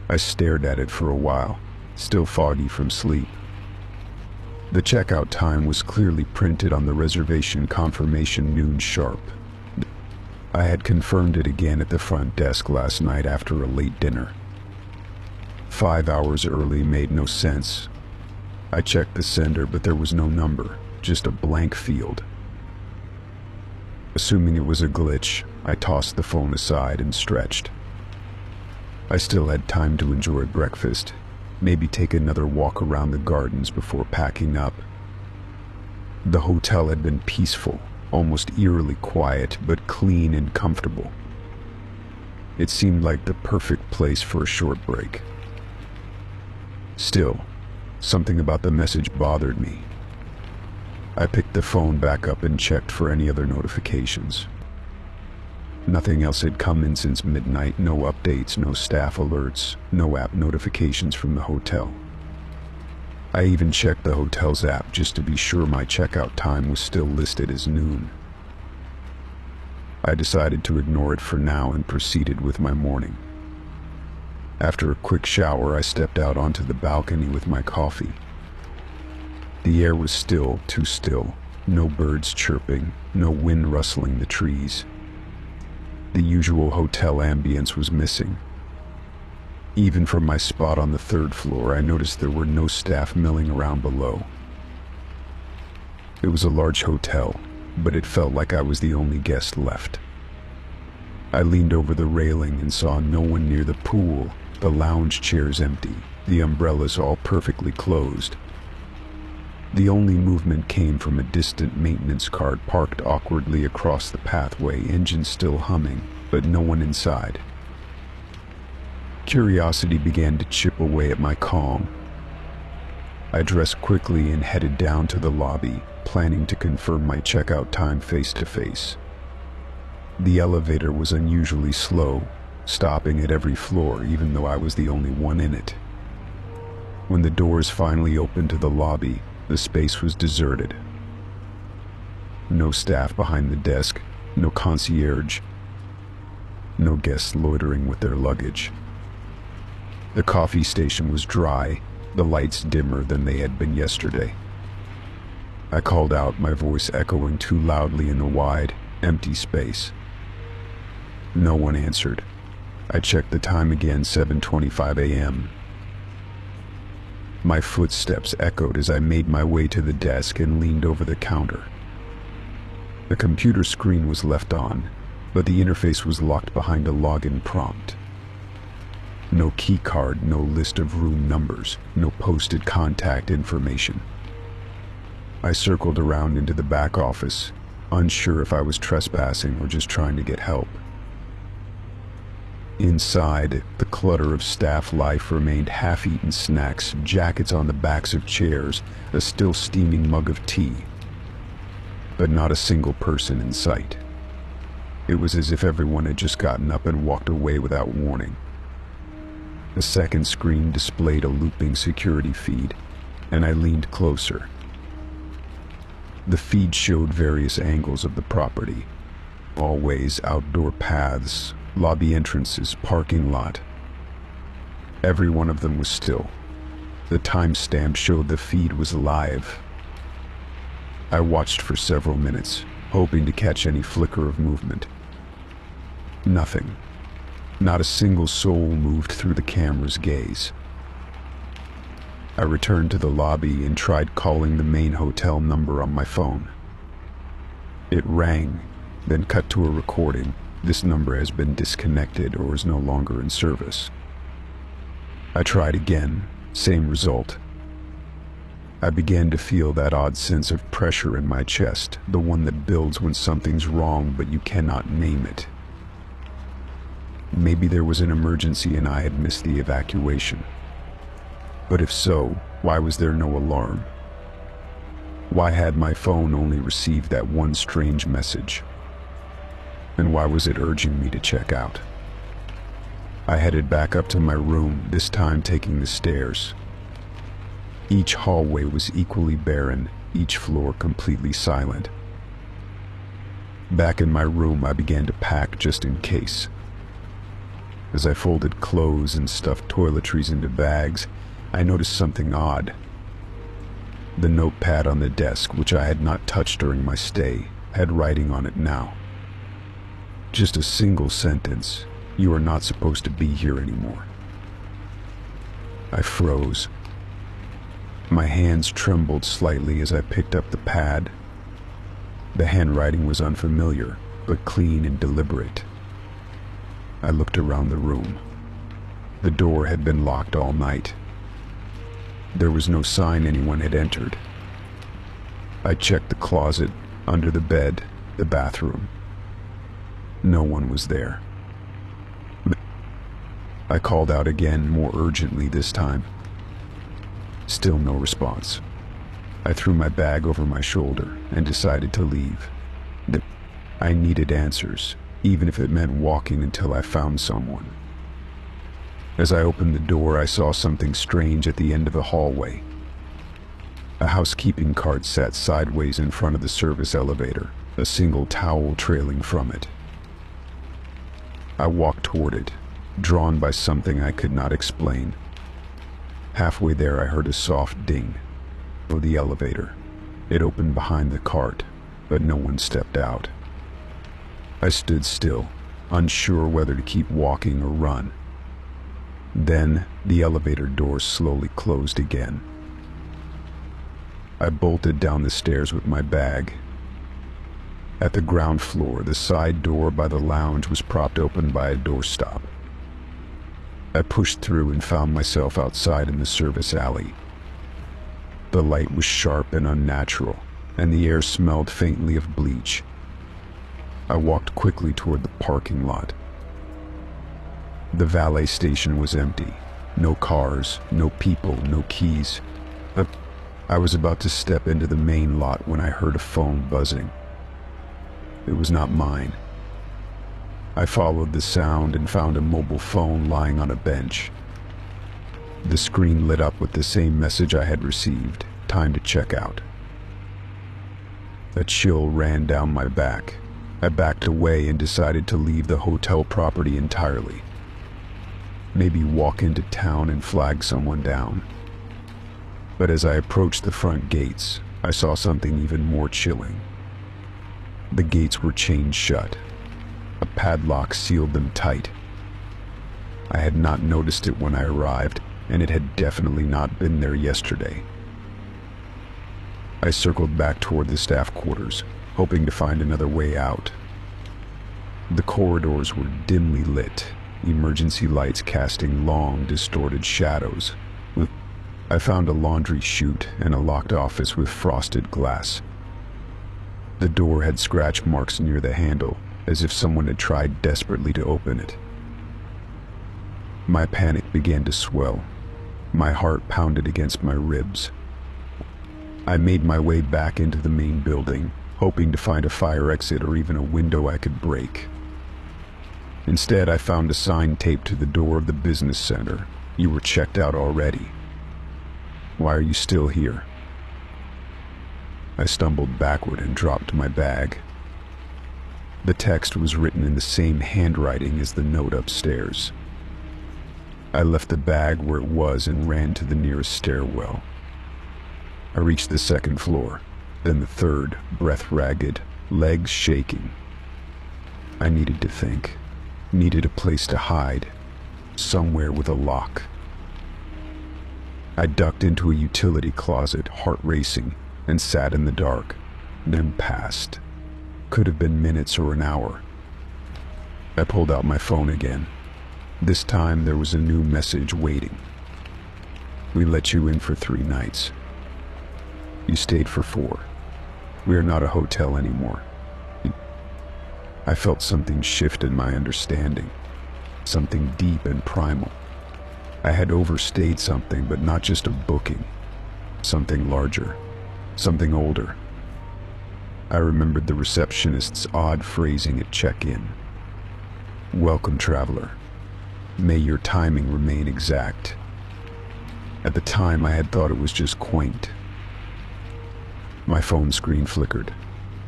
I stared at it for a while, still foggy from sleep. The checkout time was clearly printed on the reservation confirmation, noon sharp. I had confirmed it again at the front desk last night after a late dinner. 5 hours early made no sense. I checked the sender, but there was no number, just a blank field. Assuming it was a glitch, I tossed the phone aside and stretched. I still had time to enjoy breakfast, maybe take another walk around the gardens before packing up. The hotel had been peaceful, almost eerily quiet, but clean and comfortable. It seemed like the perfect place for a short break. Still, something about the message bothered me. I picked the phone back up and checked for any other notifications. Nothing else had come in since midnight, no updates, no staff alerts, no app notifications from the hotel. I even checked the hotel's app just to be sure my checkout time was still listed as noon. I decided to ignore it for now and proceeded with my morning. After a quick shower, I stepped out onto the balcony with my coffee. The air was still, too still, no birds chirping, no wind rustling the trees. The usual hotel ambience was missing. Even from my spot on the third floor, I noticed there were no staff milling around below. It was a large hotel, but it felt like I was the only guest left. I leaned over the railing and saw no one near the pool, the lounge chairs empty, the umbrellas all perfectly closed. The only movement came from a distant maintenance cart parked awkwardly across the pathway, engine still humming, but no one inside. Curiosity began to chip away at my calm. I dressed quickly and headed down to the lobby, planning to confirm my checkout time face to face. The elevator was unusually slow, stopping at every floor even though I was the only one in it. When the doors finally opened to the lobby, the space was deserted. No staff behind the desk, no concierge, no guests loitering with their luggage. The coffee station was dry, the lights dimmer than they had been yesterday. I called out, my voice echoing too loudly in the wide, empty space. No one answered. I checked the time again, 7:25 a.m. My footsteps echoed as I made my way to the desk and leaned over the counter. The computer screen was left on, but the interface was locked behind a login prompt. No key card, no list of room numbers, no posted contact information. I circled around into the back office, unsure if I was trespassing or just trying to get help. Inside, the clutter of staff life remained: half-eaten snacks, jackets on the backs of chairs, a still steaming mug of tea. But not a single person in sight. It was as if everyone had just gotten up and walked away without warning. The second screen displayed a looping security feed, and I leaned closer. The feed showed various angles of the property: hallways, outdoor paths, lobby entrances, parking lot. Every one of them was still. The timestamp showed the feed was live. I watched for several minutes, hoping to catch any flicker of movement. Nothing. Not a single soul moved through the camera's gaze. I returned to the lobby and tried calling the main hotel number on my phone. It rang, then cut to a recording. This number has been disconnected or is no longer in service. I tried again, same result. I began to feel that odd sense of pressure in my chest, the one that builds when something's wrong but you cannot name it. Maybe there was an emergency and I had missed the evacuation. But if so, why was there no alarm? Why had my phone only received that one strange message? And why was it urging me to check out? I headed back up to my room, this time taking the stairs. Each hallway was equally barren, each floor completely silent. Back in my room, I began to pack just in case. As I folded clothes and stuffed toiletries into bags, I noticed something odd. The notepad on the desk, which I had not touched during my stay, had writing on it now. Just a single sentence: "You are not supposed to be here anymore." I froze. My hands trembled slightly as I picked up the pad. The handwriting was unfamiliar, but clean and deliberate. I looked around the room. The door had been locked all night. There was no sign anyone had entered. I checked the closet, under the bed, the bathroom. No one was there. I called out again, more urgently this time. Still no response. I threw my bag over my shoulder and decided to leave. I needed answers, even if it meant walking until I found someone. As I opened the door, I saw something strange at the end of the hallway. A housekeeping cart sat sideways in front of the service elevator, a single towel trailing from it. I walked toward it, drawn by something I could not explain. Halfway there, I heard a soft ding. Oh, the elevator. It opened behind the cart, but no one stepped out. I stood still, unsure whether to keep walking or run. Then, the elevator doors slowly closed again. I bolted down the stairs with my bag. At the ground floor, the side door by the lounge was propped open by a doorstop. I pushed through and found myself outside in the service alley. The light was sharp and unnatural, and the air smelled faintly of bleach. I walked quickly toward the parking lot. The valet station was empty. No cars, no people, no keys. I was about to step into the main lot when I heard a phone buzzing. It was not mine. I followed the sound and found a mobile phone lying on a bench. The screen lit up with the same message I had received: time to check out. A chill ran down my back. I backed away and decided to leave the hotel property entirely. Maybe walk into town and flag someone down. But as I approached the front gates, I saw something even more chilling. The gates were chained shut. A padlock sealed them tight. I had not noticed it when I arrived, and it had definitely not been there yesterday. I circled back toward the staff quarters, hoping to find another way out. The corridors were dimly lit, emergency lights casting long, distorted shadows. I found a laundry chute and a locked office with frosted glass. The door had scratch marks near the handle, as if someone had tried desperately to open it. My panic began to swell. My heart pounded against my ribs. I made my way back into the main building, hoping to find a fire exit or even a window I could break. Instead, I found a sign taped to the door of the business center. You were checked out already. Why are you still here? I stumbled backward and dropped my bag. The text was written in the same handwriting as the note upstairs. I left the bag where it was and ran to the nearest stairwell. I reached the second floor, then the third, breath ragged, legs shaking. I needed to think. Needed a place to hide. Somewhere with a lock. I ducked into a utility closet, heart racing, and sat in the dark. Then passed. Could have been minutes or an hour. I pulled out my phone again. This time there was a new message waiting. We let you in for 3 nights. You stayed for 4. We are not a hotel anymore. I felt something shift in my understanding. Something deep and primal. I had overstayed something, but not just a booking. Something larger. Something older. I remembered the receptionist's odd phrasing at check-in. Welcome, traveler. May your timing remain exact. At the time, I had thought it was just quaint. My phone screen flickered.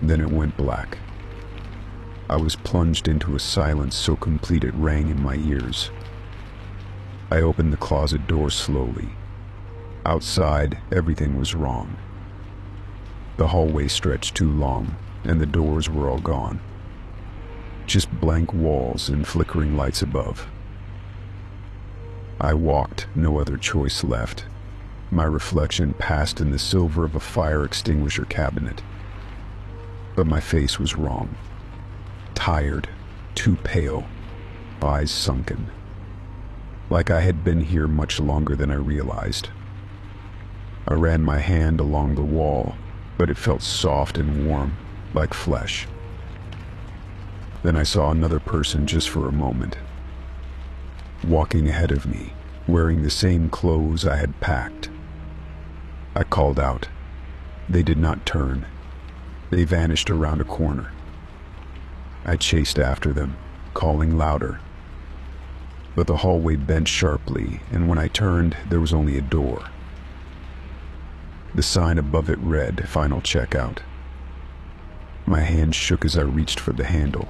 Then it went black. I was plunged into a silence so complete it rang in my ears. I opened the closet door slowly. Outside, everything was wrong. The hallway stretched too long, and the doors were all gone. Just blank walls and flickering lights above. I walked, no other choice left. My reflection passed in the silver of a fire extinguisher cabinet. But my face was wrong. Tired, too pale, eyes sunken. Like I had been here much longer than I realized. I ran my hand along the wall, but it felt soft and warm, like flesh. Then I saw another person just for a moment. Walking ahead of me, wearing the same clothes I had packed. I called out. They did not turn. They vanished around a corner. I chased after them, calling louder. But the hallway bent sharply, and when I turned, there was only a door. The sign above it read, "Final checkout." My hand shook as I reached for the handle.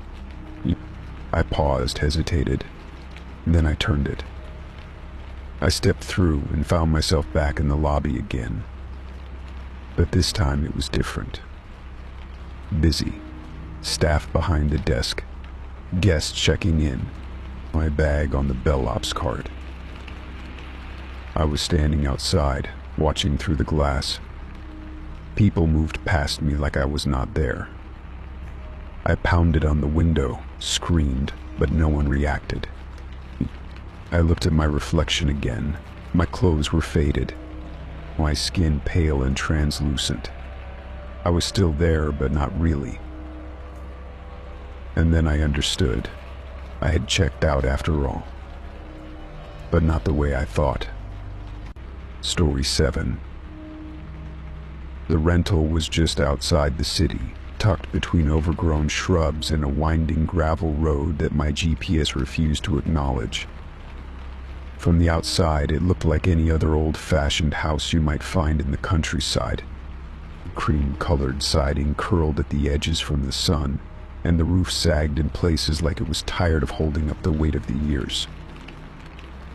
I paused, hesitated. Then I turned it. I stepped through and found myself back in the lobby again. But this time it was different. Busy. Staff behind the desk. Guests checking in. My bag on the Bell Ops cart. I was standing outside, watching through the glass. People moved past me like I was not there. I pounded on the window, screamed, but no one reacted. I looked at my reflection again. My clothes were faded, my skin pale and translucent. I was still there, but not really. And then I understood. I had checked out after all. But not the way I thought. Story 7. The rental was just outside the city, tucked between overgrown shrubs and a winding gravel road that my GPS refused to acknowledge. From the outside, it looked like any other old-fashioned house you might find in the countryside. Cream-colored siding curled at the edges from the sun, and the roof sagged in places like it was tired of holding up the weight of the years.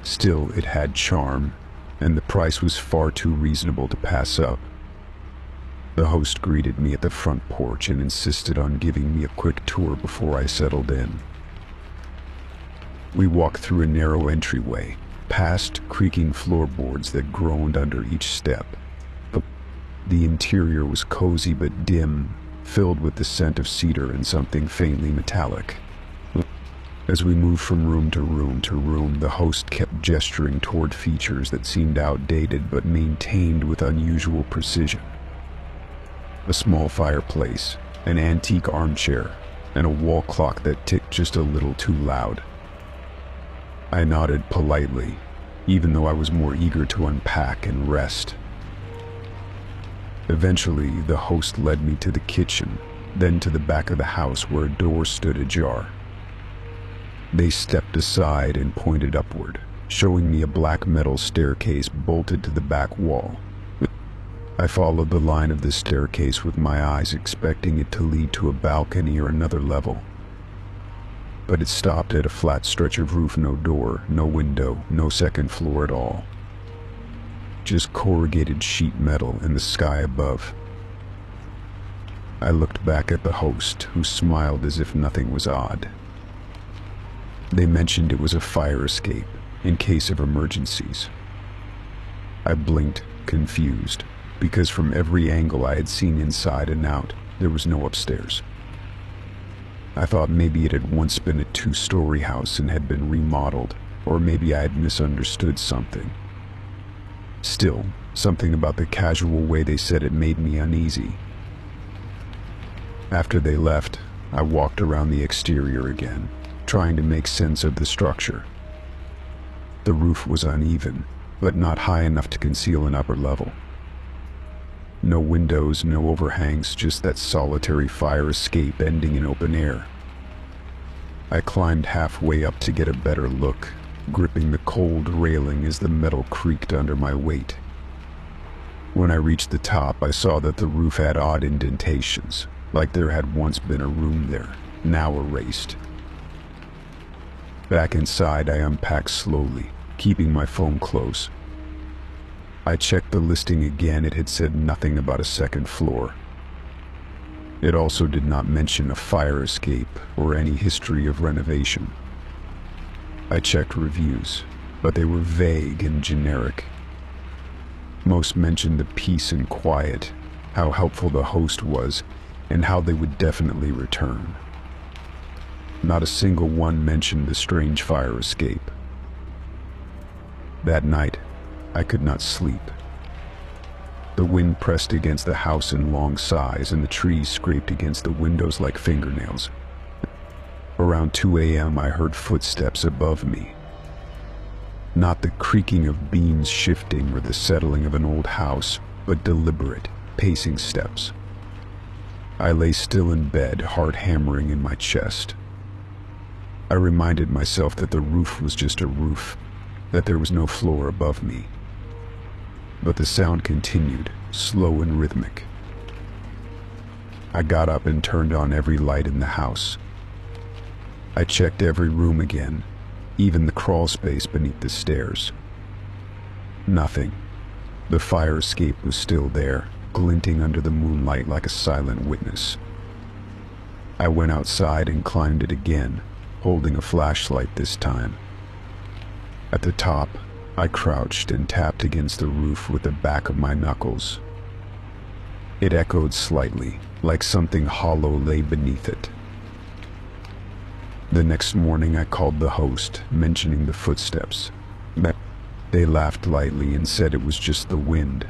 Still, it had charm, and the price was far too reasonable to pass up. The host greeted me at the front porch and insisted on giving me a quick tour before I settled in. We walked through a narrow entryway, past creaking floorboards that groaned under each step. The interior was cozy but dim, filled with the scent of cedar and something faintly metallic. As we moved from room to room to room, the host kept gesturing toward features that seemed outdated but maintained with unusual precision. A small fireplace, an antique armchair, and a wall clock that ticked just a little too loud. I nodded politely, even though I was more eager to unpack and rest. Eventually, the host led me to the kitchen, then to the back of the house where a door stood ajar. They stepped aside and pointed upward, showing me a black metal staircase bolted to the back wall. I followed the line of the staircase with my eyes, expecting it to lead to a balcony or another level. But it stopped at a flat stretch of roof, no door, no window, no second floor at all. Just corrugated sheet metal and the sky above. I looked back at the host, who smiled as if nothing was odd. They mentioned it was a fire escape, in case of emergencies. I blinked, confused, because from every angle I had seen inside and out, there was no upstairs. I thought maybe it had once been a 2-story house and had been remodeled, or maybe I had misunderstood something. Still, something about the casual way they said it made me uneasy. After they left, I walked around the exterior again, trying to make sense of the structure. The roof was uneven, but not high enough to conceal an upper level. No windows, no overhangs, just that solitary fire escape ending in open air. I climbed halfway up to get a better look, gripping the cold railing as the metal creaked under my weight. When I reached the top, I saw that the roof had odd indentations, like there had once been a room there, now erased. Back inside, I unpacked slowly, keeping my phone close. I checked the listing again. It had said nothing about a second floor. It also did not mention a fire escape or any history of renovation. I checked reviews, but they were vague and generic. Most mentioned the peace and quiet, how helpful the host was, and how they would definitely return. Not a single one mentioned the strange fire escape. That night, I could not sleep. The wind pressed against the house in long sighs, and the trees scraped against the windows like fingernails. Around 2 a.m., I heard footsteps above me. Not the creaking of beams shifting or the settling of an old house, but deliberate, pacing steps. I lay still in bed, heart hammering in my chest. I reminded myself that the roof was just a roof, that there was no floor above me. But the sound continued, slow and rhythmic. I got up and turned on every light in the house. I checked every room again, even the crawl space beneath the stairs. Nothing. The fire escape was still there, glinting under the moonlight like a silent witness. I went outside and climbed it again, holding a flashlight this time. At the top, I crouched and tapped against the roof with the back of my knuckles. It echoed slightly, like something hollow lay beneath it. The next morning I called the host, mentioning the footsteps. They laughed lightly and said it was just the wind.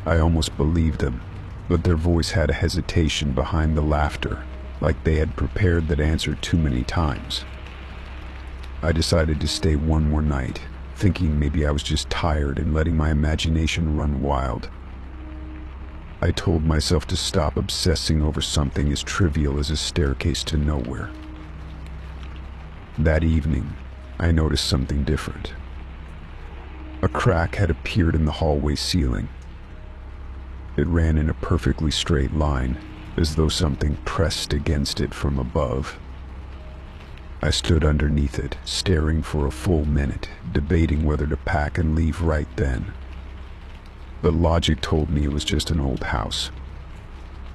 I almost believed them, but their voice had a hesitation behind the laughter, like they had prepared that answer too many times. I decided to stay one more night, thinking maybe I was just tired and letting my imagination run wild. I told myself to stop obsessing over something as trivial as a staircase to nowhere. That evening, I noticed something different. A crack had appeared in the hallway ceiling. It ran in a perfectly straight line, as though something pressed against it from above. I stood underneath it, staring for a full minute, debating whether to pack and leave right then. But logic told me it was just an old house.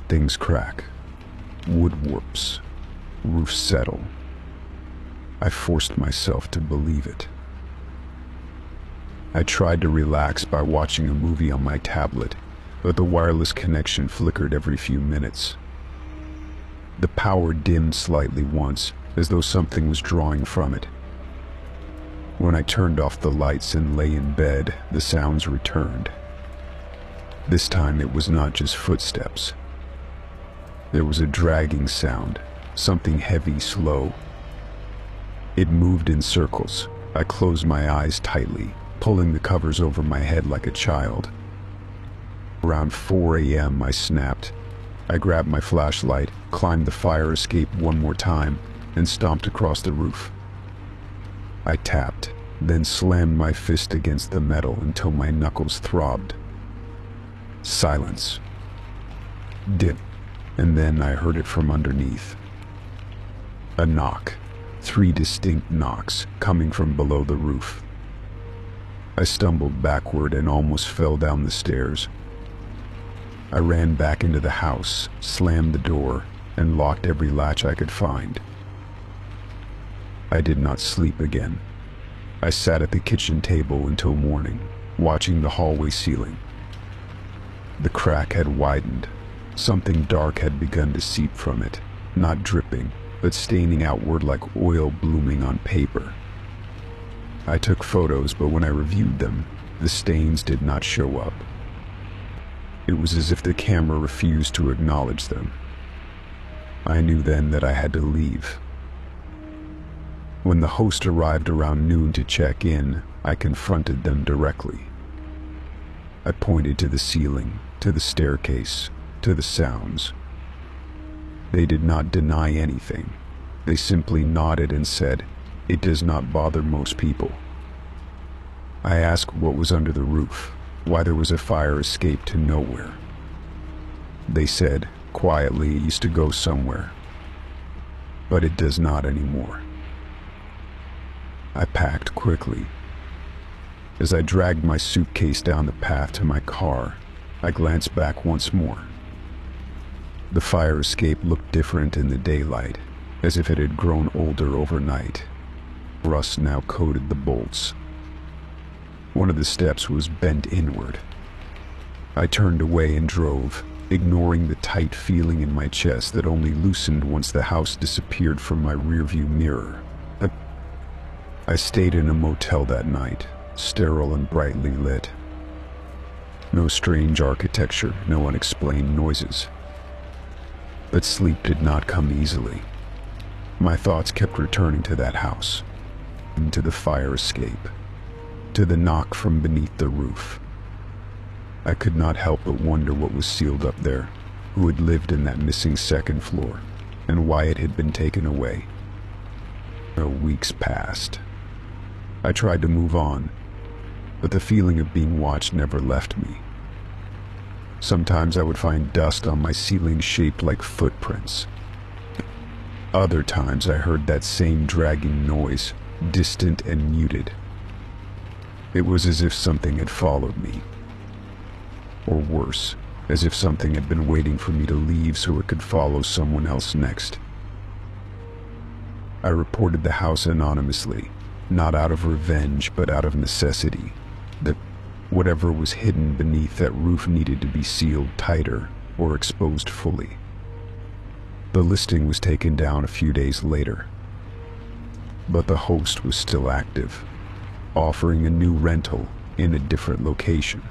Things crack. Wood warps. Roofs settle. I forced myself to believe it. I tried to relax by watching a movie on my tablet, but the wireless connection flickered every few minutes. The power dimmed slightly once, as though something was drawing from it. When I turned off the lights and lay in bed, the sounds returned. This time it was not just footsteps. There was a dragging sound, something heavy, slow. It moved in circles. I closed my eyes tightly, pulling the covers over my head like a child. Around 4 a.m. I snapped. I grabbed my flashlight, climbed the fire escape one more time, and stomped across the roof. I tapped, then slammed my fist against the metal until my knuckles throbbed. Silence. Dip. And then I heard it from underneath. A knock. 3 distinct knocks, coming from below the roof. I stumbled backward and almost fell down the stairs. I ran back into the house, slammed the door, and locked every latch I could find. I did not sleep again. I sat at the kitchen table until morning, watching the hallway ceiling. The crack had widened. Something dark had begun to seep from it, not dripping, but staining outward like oil blooming on paper. I took photos, but when I reviewed them, the stains did not show up. It was as if the camera refused to acknowledge them. I knew then that I had to leave. When the host arrived around noon to check in, I confronted them directly. I pointed to the ceiling, to the staircase, to the sounds. They did not deny anything. They simply nodded and said, "It does not bother most people." I asked what was under the roof, why there was a fire escape to nowhere. They said, quietly, it used to go somewhere. But it does not anymore. I packed quickly. As I dragged my suitcase down the path to my car, I glanced back once more. The fire escape looked different in the daylight, as if it had grown older overnight. Rust now coated the bolts. One of the steps was bent inward. I turned away and drove, ignoring the tight feeling in my chest that only loosened once the house disappeared from my rearview mirror. I stayed in a motel that night, sterile and brightly lit. No strange architecture, no unexplained noises. But sleep did not come easily. My thoughts kept returning to that house, to the fire escape, to the knock from beneath the roof. I could not help but wonder what was sealed up there, who had lived in that missing second floor, and why it had been taken away. Weeks passed. I tried to move on, but the feeling of being watched never left me. Sometimes I would find dust on my ceiling shaped like footprints. Other times I heard that same dragging noise, distant and muted. It was as if something had followed me. Or worse, as if something had been waiting for me to leave so it could follow someone else next. I reported the house anonymously, not out of revenge but out of necessity. That whatever was hidden beneath that roof needed to be sealed tighter or exposed fully. The listing was taken down a few days later, but the host was still active, offering a new rental in a different location.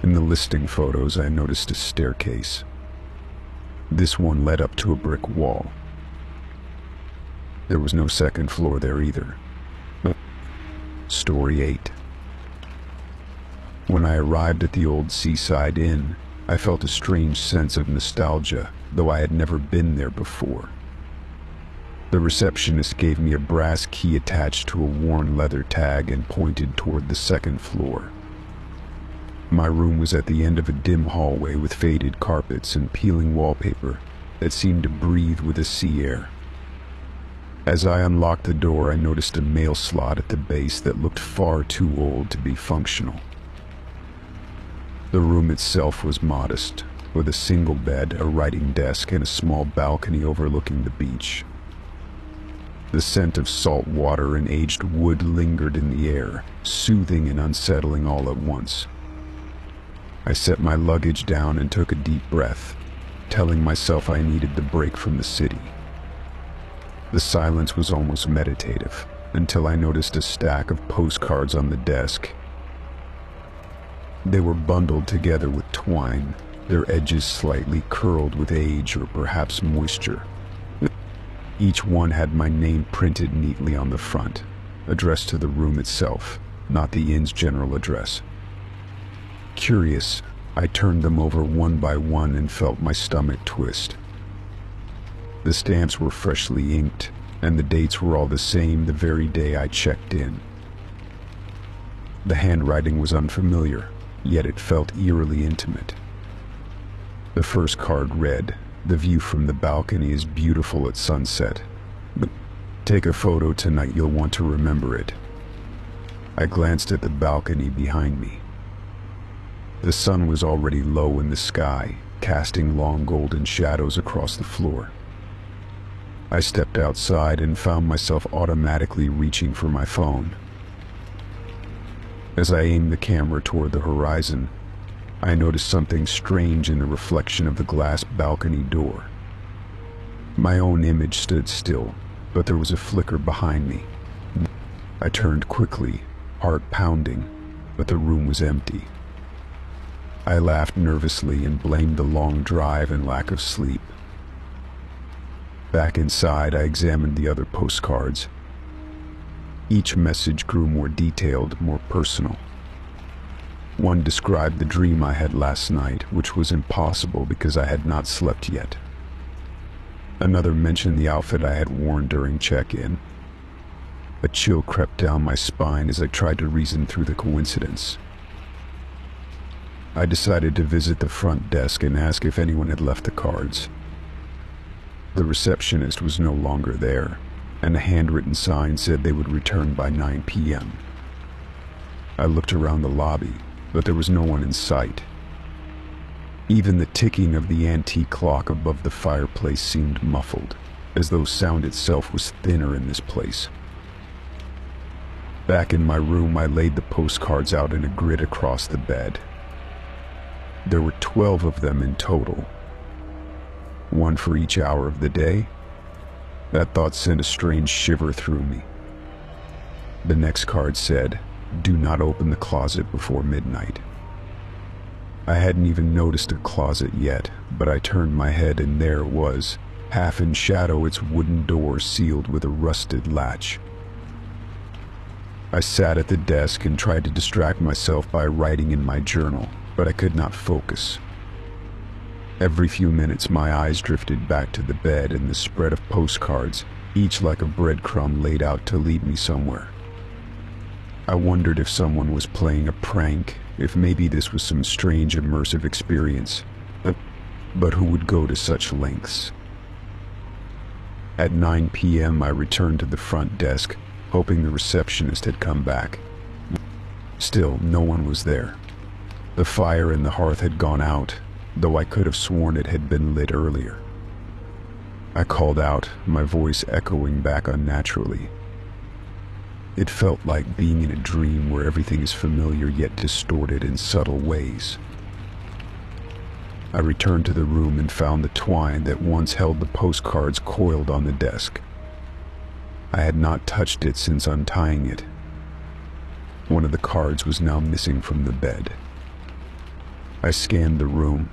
In the listing photos, I noticed a staircase. This one led up to a brick wall. There was no second floor there either. Story 8. When I arrived at the old seaside inn, I felt a strange sense of nostalgia, though I had never been there before. The receptionist gave me a brass key attached to a worn leather tag and pointed toward the second floor. My room was at the end of a dim hallway with faded carpets and peeling wallpaper that seemed to breathe with a sea air. As I unlocked the door, I noticed a mail slot at the base that looked far too old to be functional. The room itself was modest, with a single bed, a writing desk, and a small balcony overlooking the beach. The scent of salt water and aged wood lingered in the air, soothing and unsettling all at once. I set my luggage down and took a deep breath, telling myself I needed the break from the city. The silence was almost meditative, until I noticed a stack of postcards on the desk. They were bundled together with twine, their edges slightly curled with age or perhaps moisture. Each one had my name printed neatly on the front, addressed to the room itself, not the inn's general address. Curious, I turned them over one by one and felt my stomach twist. The stamps were freshly inked, and the dates were all the same the very day I checked in. The handwriting was unfamiliar, yet it felt eerily intimate. The first card read, "The view from the balcony is beautiful at sunset. Take a photo tonight, you'll want to remember it." I glanced at the balcony behind me. The sun was already low in the sky, casting long golden shadows across the floor. I stepped outside and found myself automatically reaching for my phone. As I aimed the camera toward the horizon, I noticed something strange in the reflection of the glass balcony door. My own image stood still, but there was a flicker behind me. I turned quickly, heart pounding, but the room was empty. I laughed nervously and blamed the long drive and lack of sleep. Back inside, I examined the other postcards. Each message grew more detailed, more personal. One described the dream I had last night, which was impossible because I had not slept yet. Another mentioned the outfit I had worn during check-in. A chill crept down my spine as I tried to reason through the coincidence. I decided to visit the front desk and ask if anyone had left the cards. The receptionist was no longer there, and a handwritten sign said they would return by 9 p.m. I looked around the lobby, but there was no one in sight. Even the ticking of the antique clock above the fireplace seemed muffled, as though sound itself was thinner in this place. Back in my room, I laid the postcards out in a grid across the bed. There were 12 of them in total, one for each hour of the day. That thought sent a strange shiver through me. The next card said, "Do not open the closet before midnight." I hadn't even noticed a closet yet, but I turned my head and there it was, half in shadow, its wooden door sealed with a rusted latch. I sat at the desk and tried to distract myself by writing in my journal, but I could not focus. Every few minutes my eyes drifted back to the bed and the spread of postcards, each like a breadcrumb laid out to lead me somewhere. I wondered if someone was playing a prank, if maybe this was some strange immersive experience. But who would go to such lengths? At 9 p.m. I returned to the front desk, hoping the receptionist had come back. Still, no one was there. The fire in the hearth had gone out, though I could have sworn it had been lit earlier. I called out, my voice echoing back unnaturally. It felt like being in a dream where everything is familiar yet distorted in subtle ways. I returned to the room and found the twine that once held the postcards coiled on the desk. I had not touched it since untying it. One of the cards was now missing from the bed. I scanned the room,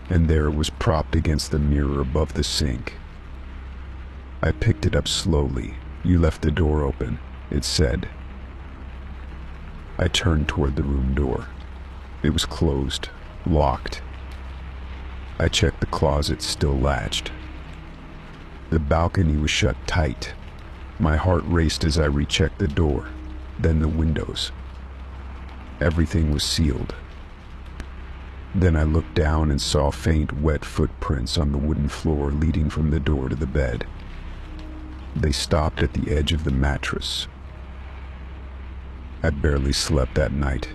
and there it was propped against the mirror above the sink. I picked it up slowly. "You left the door open," it said. I turned toward the room door. It was closed, locked. I checked the closet, still latched. The balcony was shut tight. My heart raced as I rechecked the door, then the windows. Everything was sealed. Then I looked down and saw faint, wet footprints on the wooden floor leading from the door to the bed. They stopped at the edge of the mattress. I barely slept that night.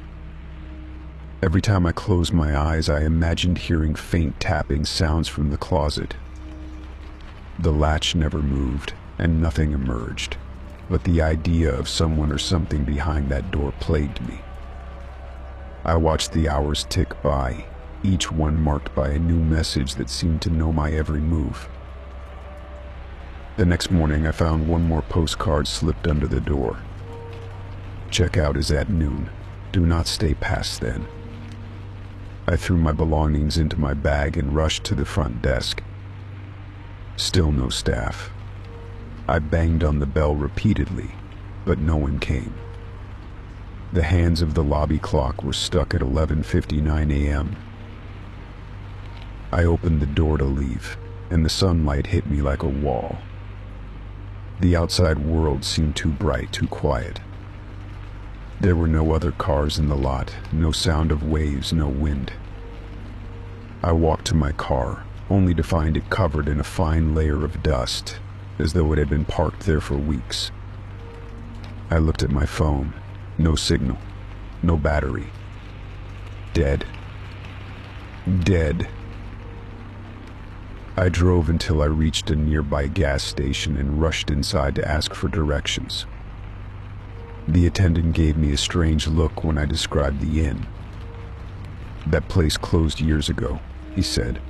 Every time I closed my eyes, I imagined hearing faint tapping sounds from the closet. The latch never moved, and nothing emerged, but the idea of someone or something behind that door plagued me. I watched the hours tick by, each one marked by a new message that seemed to know my every move. The next morning, I found one more postcard slipped under the door. Checkout is at noon. Do not stay past then. I threw my belongings into my bag and rushed to the front desk. Still no staff. I banged on the bell repeatedly, but no one came. The hands of the lobby clock were stuck at 11:59 a.m. I opened the door to leave, and the sunlight hit me like a wall. The outside world seemed too bright, too quiet. There were no other cars in the lot, no sound of waves, no wind. I walked to my car, only to find it covered in a fine layer of dust, as though it had been parked there for weeks. I looked at my phone. No signal, no battery. Dead. Dead. I drove until I reached a nearby gas station and rushed inside to ask for directions. The attendant gave me a strange look when I described the inn. That place closed years ago, he said.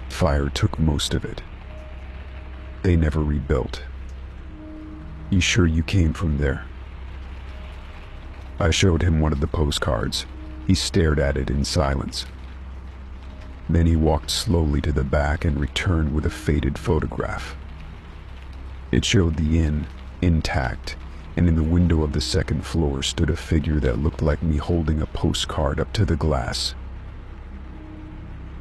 Fire took most of it. They never rebuilt. You sure you came from there? I showed him one of the postcards. He stared at it in silence. Then he walked slowly to the back and returned with a faded photograph. It showed the inn, intact, and in the window of the second floor stood a figure that looked like me holding a postcard up to the glass.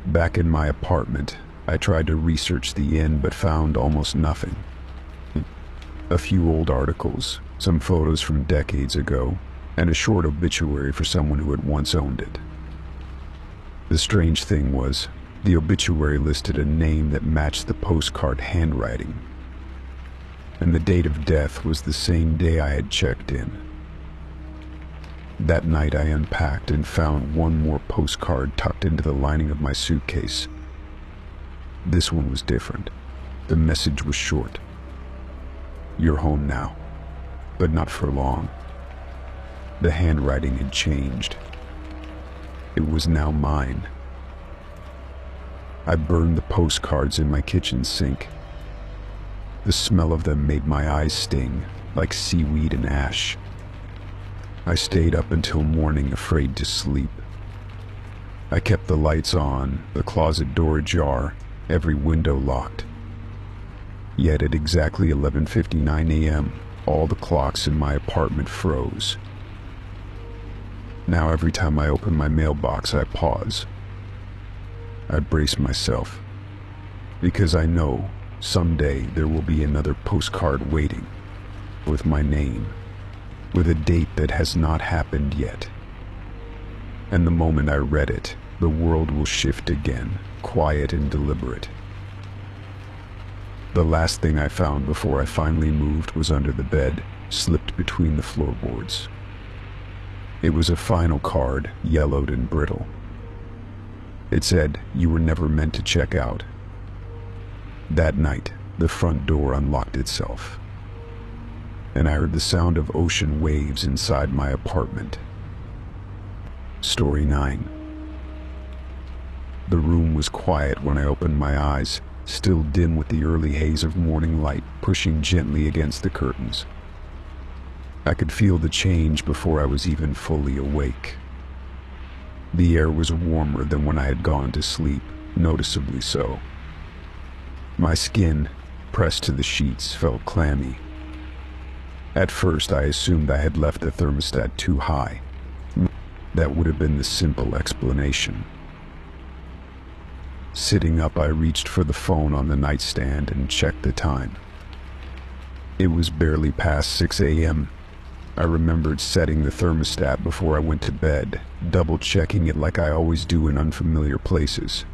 Back in my apartment, I tried to research the inn but found almost nothing. A few old articles, some photos from decades ago, and a short obituary for someone who had once owned it. The strange thing was, the obituary listed a name that matched the postcard handwriting, and the date of death was the same day I had checked in. That night I unpacked and found one more postcard tucked into the lining of my suitcase. This one was different. The message was short. You're home now, but not for long. The handwriting had changed. It was now mine. I burned the postcards in my kitchen sink. The smell of them made my eyes sting, like seaweed and ash. I stayed up until morning, afraid to sleep. I kept the lights on, the closet door ajar, every window locked. Yet at exactly 11:59 a.m., all the clocks in my apartment froze. Now every time I open my mailbox, I pause. I brace myself, because I know someday there will be another postcard waiting, with my name, with a date that has not happened yet. And the moment I read it, the world will shift again, quiet and deliberate. The last thing I found before I finally moved was under the bed, slipped between the floorboards. It was a final card, yellowed and brittle. It said, "You were never meant to check out." That night, the front door unlocked itself, and I heard the sound of ocean waves inside my apartment. Story 9. The room was quiet when I opened my eyes, still dim with the early haze of morning light pushing gently against the curtains. I could feel the change before I was even fully awake. The air was warmer than when I had gone to sleep, noticeably so. My skin, pressed to the sheets, felt clammy. At first, I assumed I had left the thermostat too high. That would have been the simple explanation. Sitting up, I reached for the phone on the nightstand and checked the time. It was barely past 6 a.m. I remembered setting the thermostat before I went to bed, double-checking it like I always do in unfamiliar places.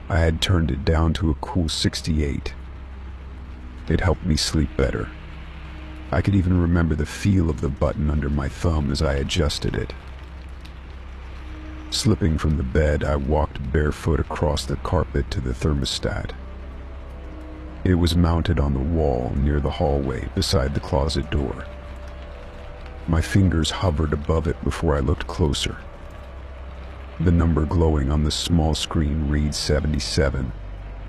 I had turned it down to a cool 68. It helped me sleep better. I could even remember the feel of the button under my thumb as I adjusted it. Slipping from the bed, I walked barefoot across the carpet to the thermostat. It was mounted on the wall near the hallway beside the closet door. My fingers hovered above it before I looked closer. The number glowing on the small screen read 77,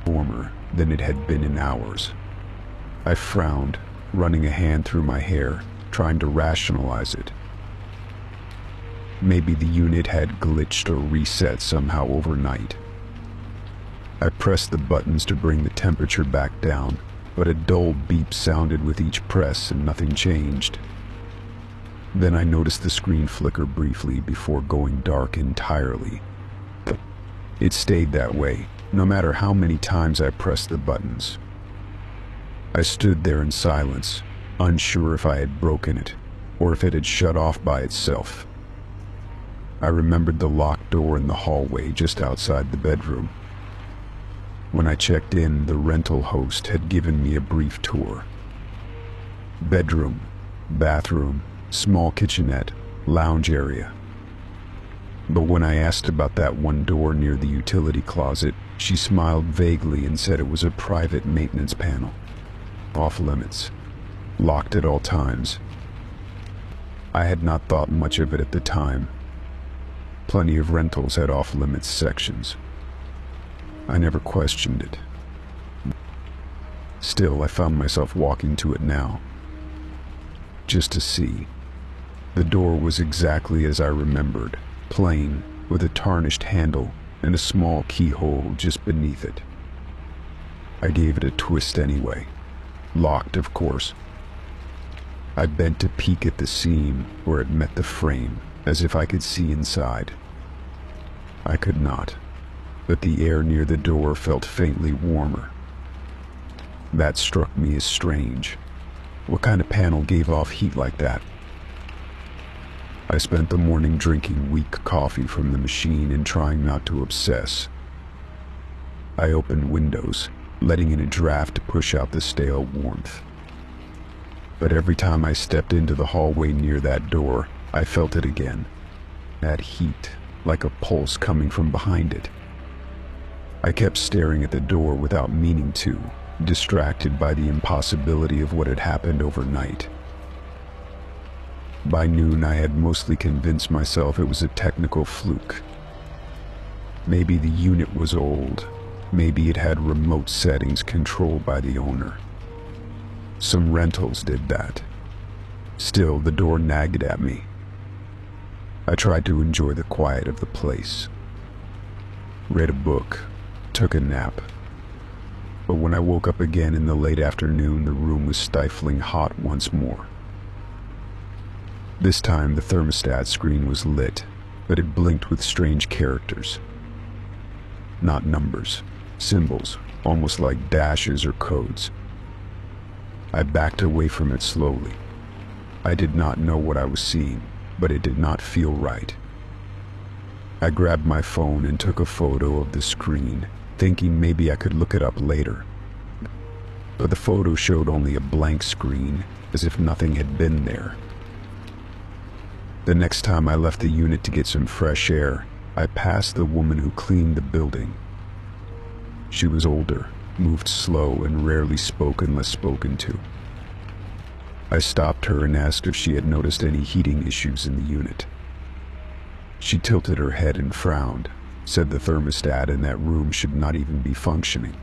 warmer than it had been in hours. I frowned, running a hand through my hair, trying to rationalize it. Maybe the unit had glitched or reset somehow overnight. I pressed the buttons to bring the temperature back down, but a dull beep sounded with each press and nothing changed. Then I noticed the screen flicker briefly before going dark entirely. It stayed that way, no matter how many times I pressed the buttons. I stood there in silence, unsure if I had broken it, or if it had shut off by itself. I remembered the locked door in the hallway just outside the bedroom. When I checked in, the rental host had given me a brief tour. Bedroom, bathroom, small kitchenette, lounge area. But when I asked about that one door near the utility closet, she smiled vaguely and said it was a private maintenance panel. Off limits. Locked at all times. I had not thought much of it at the time. Plenty of rentals had off-limits sections. I never questioned it. Still, I found myself walking to it now, just to see. The door was exactly as I remembered, plain, with a tarnished handle and a small keyhole just beneath it. I gave it a twist anyway. Locked, of course. I bent to peek at the seam where it met the frame, as if I could see inside. I could not, but the air near the door felt faintly warmer. That struck me as strange. What kind of panel gave off heat like that? I spent the morning drinking weak coffee from the machine and trying not to obsess. I opened windows, letting in a draft to push out the stale warmth. But every time I stepped into the hallway near that door, I felt it again. That heat, like a pulse coming from behind it. I kept staring at the door without meaning to, distracted by the impossibility of what had happened overnight. By noon, I had mostly convinced myself it was a technical fluke. Maybe the unit was old. Maybe it had remote settings controlled by the owner. Some rentals did that. Still, the door nagged at me. I tried to enjoy the quiet of the place. Read a book, took a nap. But when I woke up again in the late afternoon, the room was stifling hot once more. This time the thermostat screen was lit, but it blinked with strange characters. Not numbers, symbols, almost like dashes or codes. I backed away from it slowly. I did not know what I was seeing, but it did not feel right. I grabbed my phone and took a photo of the screen, thinking maybe I could look it up later. But the photo showed only a blank screen, as if nothing had been there. The next time I left the unit to get some fresh air, I passed the woman who cleaned the building. She was older, moved slow, and rarely spoke unless spoken to. I stopped her and asked if she had noticed any heating issues in the unit. She tilted her head and frowned, said the thermostat in that room should not even be functioning.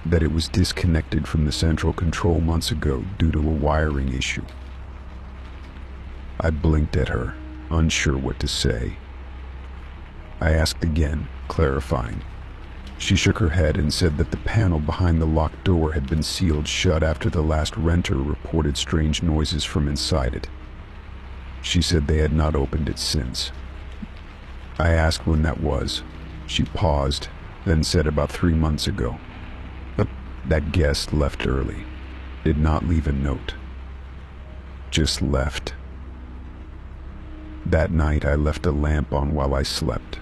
That it was disconnected from the central control months ago due to a wiring issue. I blinked at her, unsure what to say. I asked again, clarifying. She shook her head and said that the panel behind the locked door had been sealed shut after the last renter reported strange noises from inside it. She said they had not opened it since. I asked when that was. She paused, then said about 3 months ago. That guest left early. Did not leave a note. Just left. That night I left a lamp on while I slept.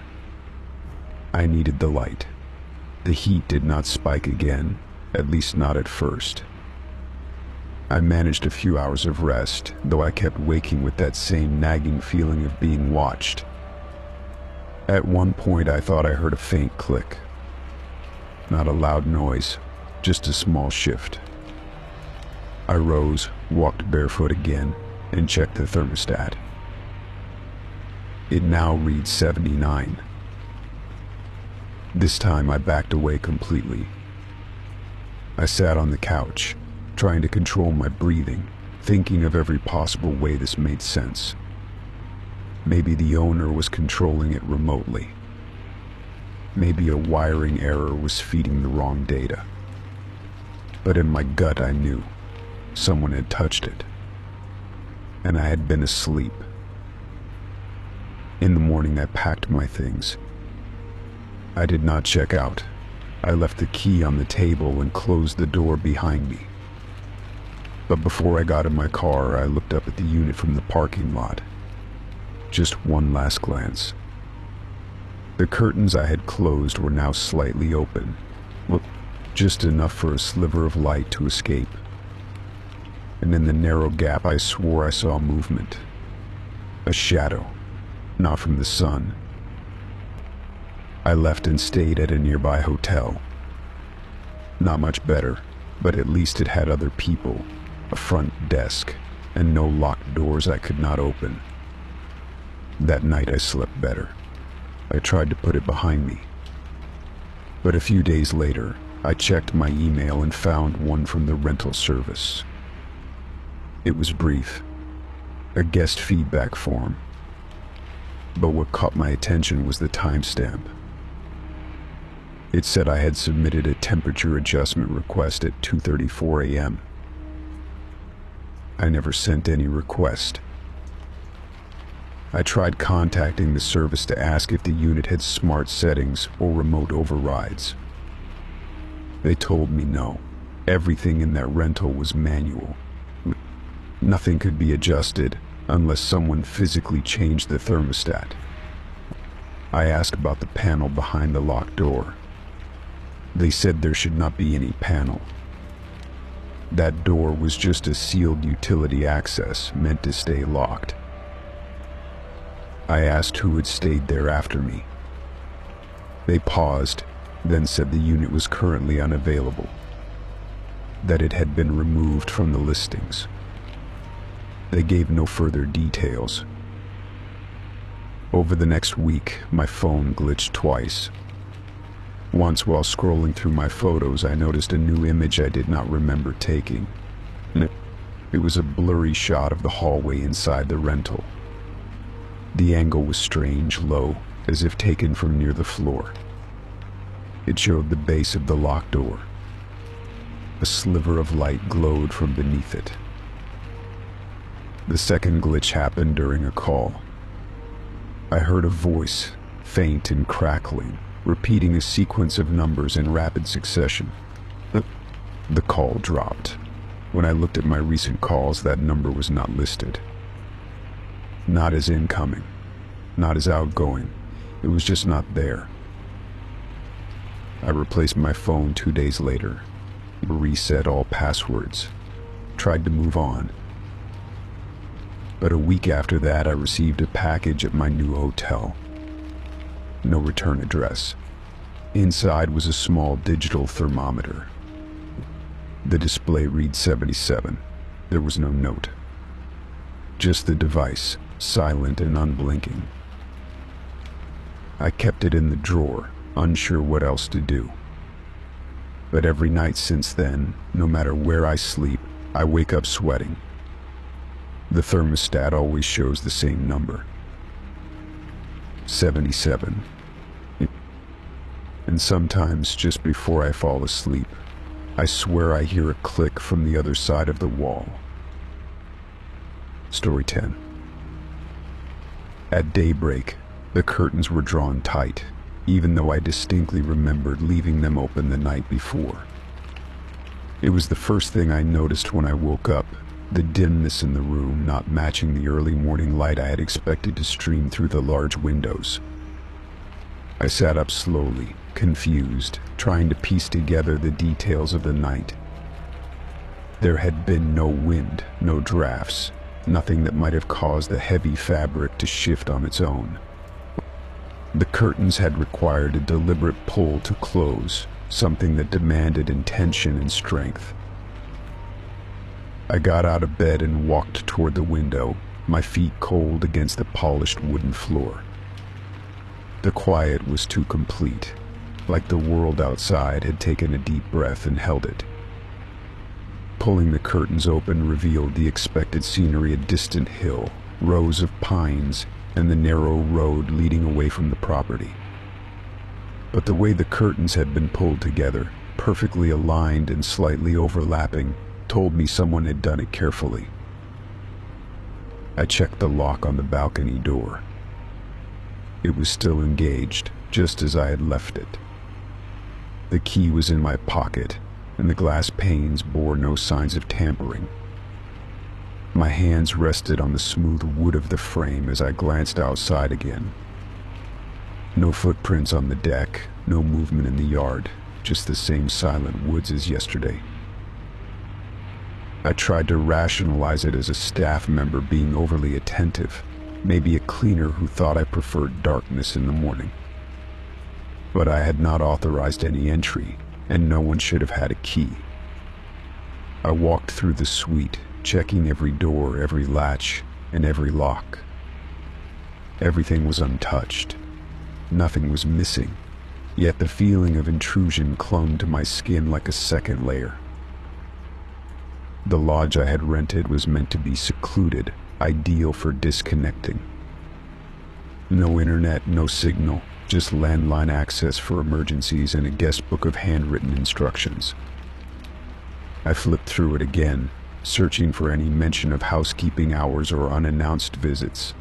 I needed the light. The heat did not spike again, at least not at first. I managed a few hours of rest, though I kept waking with that same nagging feeling of being watched. At one point I thought I heard a faint click. Not a loud noise, just a small shift. I rose, walked barefoot again, and checked the thermostat. It now reads 79. This time I backed away completely. I sat on the couch, trying to control my breathing, thinking of every possible way this made sense. Maybe the owner was controlling it remotely. Maybe a wiring error was feeding the wrong data. But in my gut I knew someone had touched it, and I had been asleep. In the morning I packed my things. I did not check out. I left the key on the table and closed the door behind me. But before I got in my car, I looked up at the unit from the parking lot. Just one last glance. The curtains I had closed were now slightly open. Well, just enough for a sliver of light to escape. And in the narrow gap I swore I saw movement. A shadow, not from the sun. I left and stayed at a nearby hotel. Not much better, but at least it had other people, a front desk, and no locked doors I could not open. That night I slept better. I tried to put it behind me. But a few days later, I checked my email and found one from the rental service. It was brief, a guest feedback form. But what caught my attention was the timestamp. It said I had submitted a temperature adjustment request at 2:34 a.m. I never sent any request. I tried contacting the service to ask if the unit had smart settings or remote overrides. They told me no. Everything in that rental was manual. Nothing could be adjusted unless someone physically changed the thermostat. I asked about the panel behind the locked door. They said there should not be any panel. That door was just a sealed utility access meant to stay locked. I asked who had stayed there after me. They paused, then said the unit was currently unavailable, that it had been removed from the listings. They gave no further details. Over the next week, my phone glitched twice. Once while scrolling through my photos, I noticed a new image I did not remember taking. It was a blurry shot of the hallway inside the rental. The angle was strange, low, as if taken from near the floor. It showed the base of the locked door. A sliver of light glowed from beneath it. The second glitch happened during a call. I heard a voice, faint and crackling, repeating a sequence of numbers in rapid succession. The call dropped. When I looked at my recent calls, that number was not listed. Not as incoming, not as outgoing. It was just not there. I replaced my phone 2 days later, reset all passwords, tried to move on. But a week after that, I received a package at my new hotel. No return address. Inside was a small digital thermometer. The display read 77. There was no note. Just the device, silent and unblinking. I kept it in the drawer, unsure what else to do. But every night since then, no matter where I sleep, I wake up sweating. The thermostat always shows the same number. 77. And sometimes, just before I fall asleep, I swear I hear a click from the other side of the wall. Story 10. At daybreak, the curtains were drawn tight, even though I distinctly remembered leaving them open the night before. It was the first thing I noticed when I woke up, the dimness in the room not matching the early morning light I had expected to stream through the large windows. I sat up slowly, confused, trying to piece together the details of the night. There had been no wind, no drafts, nothing that might have caused the heavy fabric to shift on its own. The curtains had required a deliberate pull to close, something that demanded intention and strength. I got out of bed and walked toward the window, my feet cold against the polished wooden floor. The quiet was too complete, like the world outside had taken a deep breath and held it. Pulling the curtains open revealed the expected scenery: a distant hill, rows of pines, and the narrow road leading away from the property. But the way the curtains had been pulled together, perfectly aligned and slightly overlapping, told me someone had done it carefully. I checked the lock on the balcony door. It was still engaged, just as I had left it. The key was in my pocket, and the glass panes bore no signs of tampering. My hands rested on the smooth wood of the frame as I glanced outside again. No footprints on the deck, no movement in the yard, just the same silent woods as yesterday. I tried to rationalize it as a staff member being overly attentive, maybe a cleaner who thought I preferred darkness in the morning. But I had not authorized any entry, and no one should have had a key. I walked through the suite, checking every door, every latch, and every lock. Everything was untouched. Nothing was missing, yet the feeling of intrusion clung to my skin like a second layer. The lodge I had rented was meant to be secluded, ideal for disconnecting. No internet, no signal, just landline access for emergencies and a guest book of handwritten instructions. I flipped through it again, searching for any mention of housekeeping hours or unannounced visits.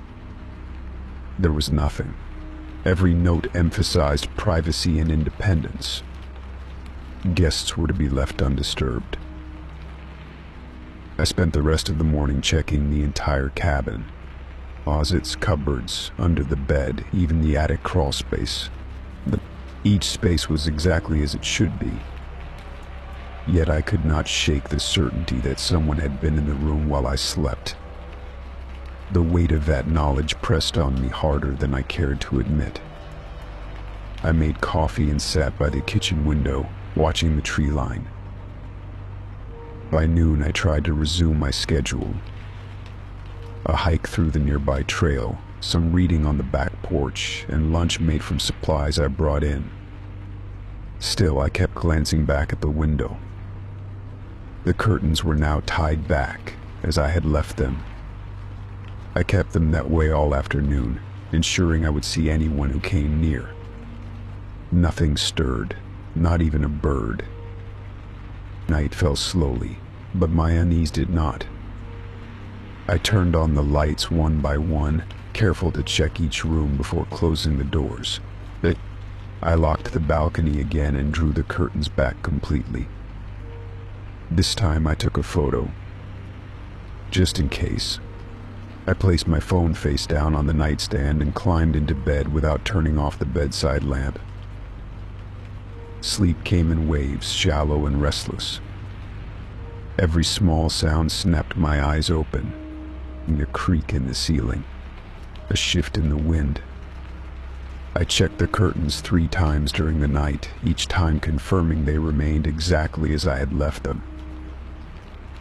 There was nothing. Every note emphasized privacy and independence. Guests were to be left undisturbed. I spent the rest of the morning checking the entire cabin. Closets, cupboards, under the bed, even the attic crawl space. Each space was exactly as it should be. Yet I could not shake the certainty that someone had been in the room while I slept. The weight of that knowledge pressed on me harder than I cared to admit. I made coffee and sat by the kitchen window, watching the tree line. By noon, I tried to resume my schedule. A hike through the nearby trail, some reading on the back porch, and lunch made from supplies I brought in. Still, I kept glancing back at the window. The curtains were now tied back, as I had left them. I kept them that way all afternoon, ensuring I would see anyone who came near. Nothing stirred, not even a bird. Night fell slowly, but my unease did not. I turned on the lights one by one, careful to check each room before closing the doors. I locked the balcony again and drew the curtains back completely. This time I took a photo, just in case. I placed my phone face down on the nightstand and climbed into bed without turning off the bedside lamp. Sleep came in waves, shallow and restless. Every small sound snapped my eyes open. A creak in the ceiling, a shift in the wind. I checked the curtains 3 times during the night, each time confirming they remained exactly as I had left them.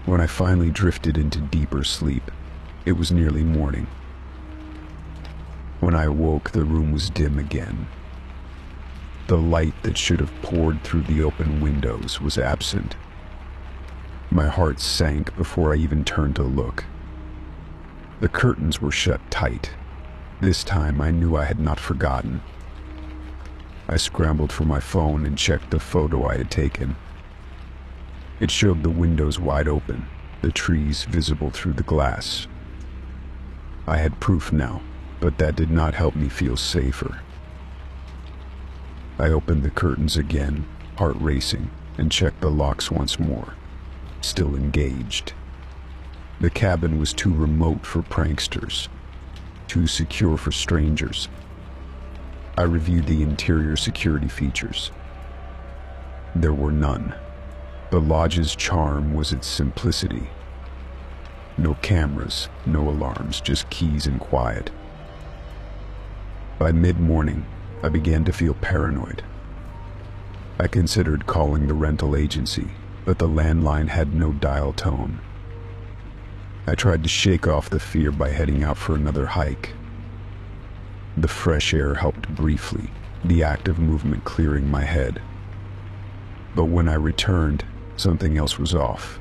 When I finally drifted into deeper sleep, it was nearly morning. When I awoke, the room was dim again. The light that should have poured through the open windows was absent. My heart sank before I even turned to look. The curtains were shut tight. This time I knew I had not forgotten. I scrambled for my phone and checked the photo I had taken. It showed the windows wide open, the trees visible through the glass. I had proof now, but that did not help me feel safer. I opened the curtains again, heart racing, and checked the locks once more. Still engaged. The cabin was too remote for pranksters, too secure for strangers. I reviewed the interior security features. There were none. The lodge's charm was its simplicity. No cameras, no alarms, just keys and quiet. By mid-morning, I began to feel paranoid. I considered calling the rental agency, but the landline had no dial tone. I tried to shake off the fear by heading out for another hike. The fresh air helped briefly, the act of movement clearing my head. But when I returned, something else was off.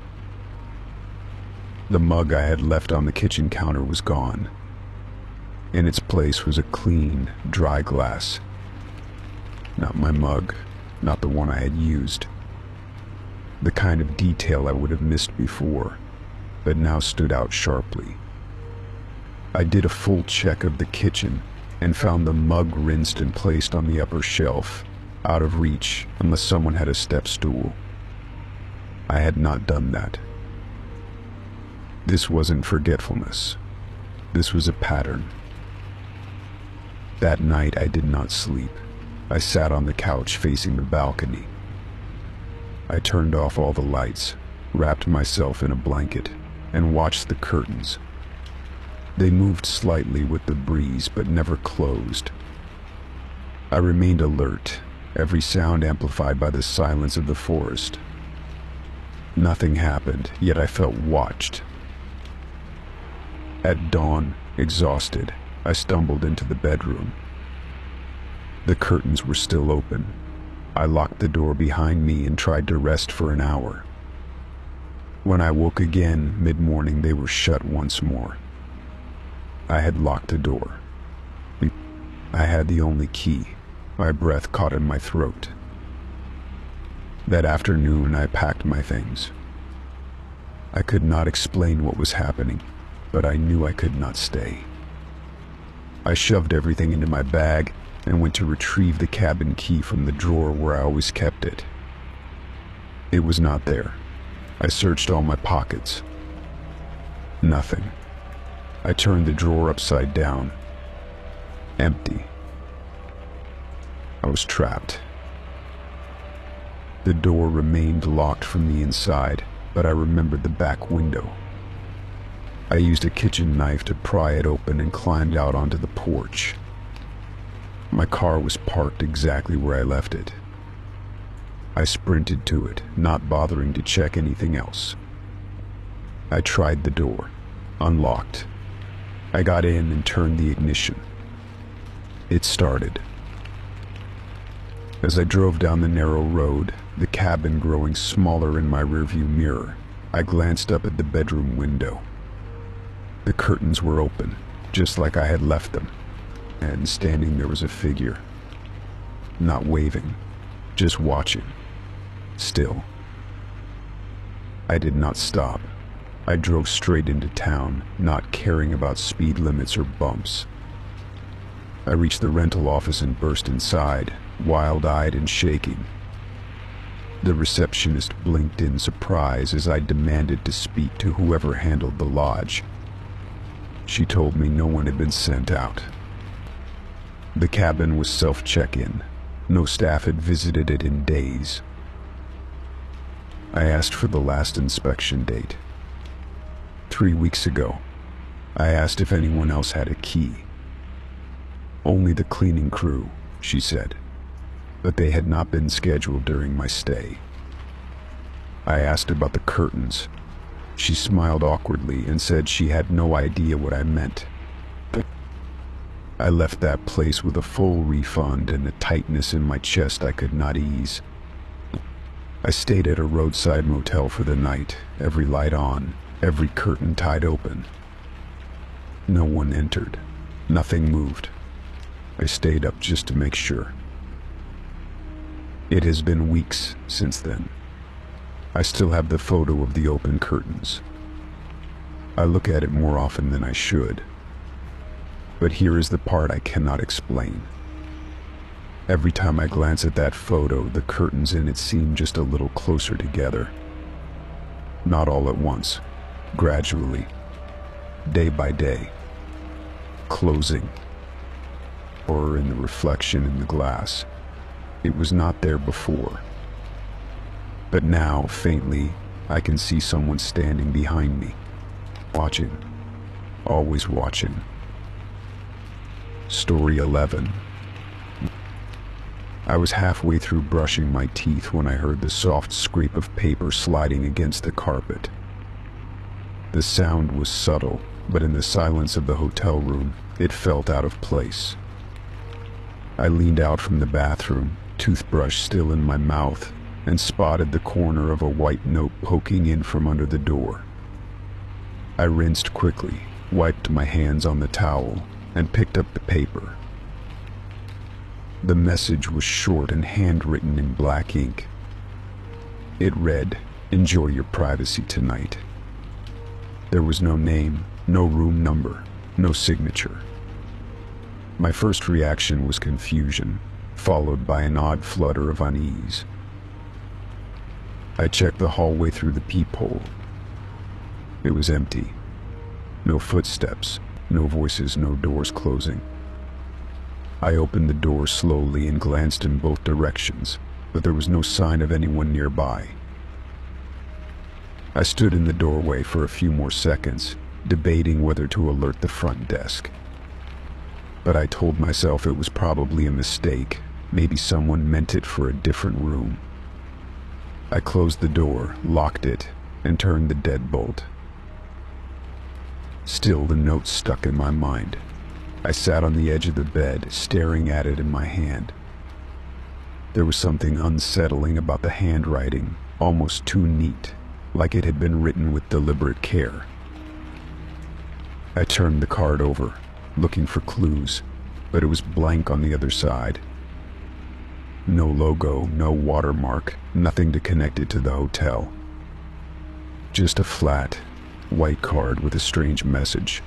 The mug I had left on the kitchen counter was gone. In its place was a clean, dry glass. Not my mug, not the one I had used. The kind of detail I would have missed before, but now stood out sharply. I did a full check of the kitchen and found the mug rinsed and placed on the upper shelf, out of reach unless someone had a step stool. I had not done that. This wasn't forgetfulness. This was a pattern. That night I did not sleep. I sat on the couch facing the balcony. I turned off all the lights, wrapped myself in a blanket, and watched the curtains. They moved slightly with the breeze, but never closed. I remained alert, every sound amplified by the silence of the forest. Nothing happened, yet I felt watched. At dawn, exhausted, I stumbled into the bedroom. The curtains were still open. I locked the door behind me and tried to rest for an hour. When I woke again mid-morning, they were shut once more. I had locked the door. I had the only key. My breath caught in my throat. That afternoon, I packed my things. I could not explain what was happening, but I knew I could not stay. I shoved everything into my bag and went to retrieve the cabin key from the drawer where I always kept it. It was not there. I searched all my pockets. Nothing. I turned the drawer upside down. Empty. I was trapped. The door remained locked from the inside, but I remembered the back window. I used a kitchen knife to pry it open and climbed out onto the porch. My car was parked exactly where I left it. I sprinted to it, not bothering to check anything else. I tried the door, unlocked. I got in and turned the ignition. It started. As I drove down the narrow road, the cabin growing smaller in my rearview mirror, I glanced up at the bedroom window. The curtains were open, just like I had left them, and standing there was a figure. Not waving, just watching. Still. I did not stop. I drove straight into town, not caring about speed limits or bumps. I reached the rental office and burst inside, wild-eyed and shaking. The receptionist blinked in surprise as I demanded to speak to whoever handled the lodge. She told me no one had been sent out. The cabin was self-check-in. No staff had visited it in days. I asked for the last inspection date. 3 weeks ago. I asked if anyone else had a key. Only the cleaning crew, she said, but they had not been scheduled during my stay. I asked about the curtains. She smiled awkwardly and said she had no idea what I meant. I left that place with a full refund and a tightness in my chest I could not ease. I stayed at a roadside motel for the night, every light on, every curtain tied open. No one entered. Nothing moved. I stayed up just to make sure. It has been weeks since then. I still have the photo of the open curtains. I look at it more often than I should. But here is the part I cannot explain. Every time I glance at that photo, the curtains in it seem just a little closer together. Not all at once, gradually, day by day, closing. Or in the reflection in the glass. It was not there before. But now, faintly, I can see someone standing behind me, watching, always watching. Story 11. I was halfway through brushing my teeth when I heard the soft scrape of paper sliding against the carpet. The sound was subtle, but in the silence of the hotel room, it felt out of place. I leaned out from the bathroom, toothbrush still in my mouth, and spotted the corner of a white note poking in from under the door. I rinsed quickly, wiped my hands on the towel, and picked up the paper. The message was short and handwritten in black ink. It read, "Enjoy your privacy tonight." There was no name, no room number, no signature. My first reaction was confusion, followed by an odd flutter of unease. I checked the hallway through the peephole. It was empty. No footsteps, no voices, no doors closing. I opened the door slowly and glanced in both directions, but there was no sign of anyone nearby. I stood in the doorway for a few more seconds, debating whether to alert the front desk. But I told myself it was probably a mistake. Maybe someone meant it for a different room. I closed the door, locked it, and turned the deadbolt. Still, the note stuck in my mind. I sat on the edge of the bed, staring at it in my hand. There was something unsettling about the handwriting, almost too neat, like it had been written with deliberate care. I turned the card over, looking for clues, but it was blank on the other side. No logo, no watermark, nothing to connect it to the hotel. Just a flat, white card with a strange message.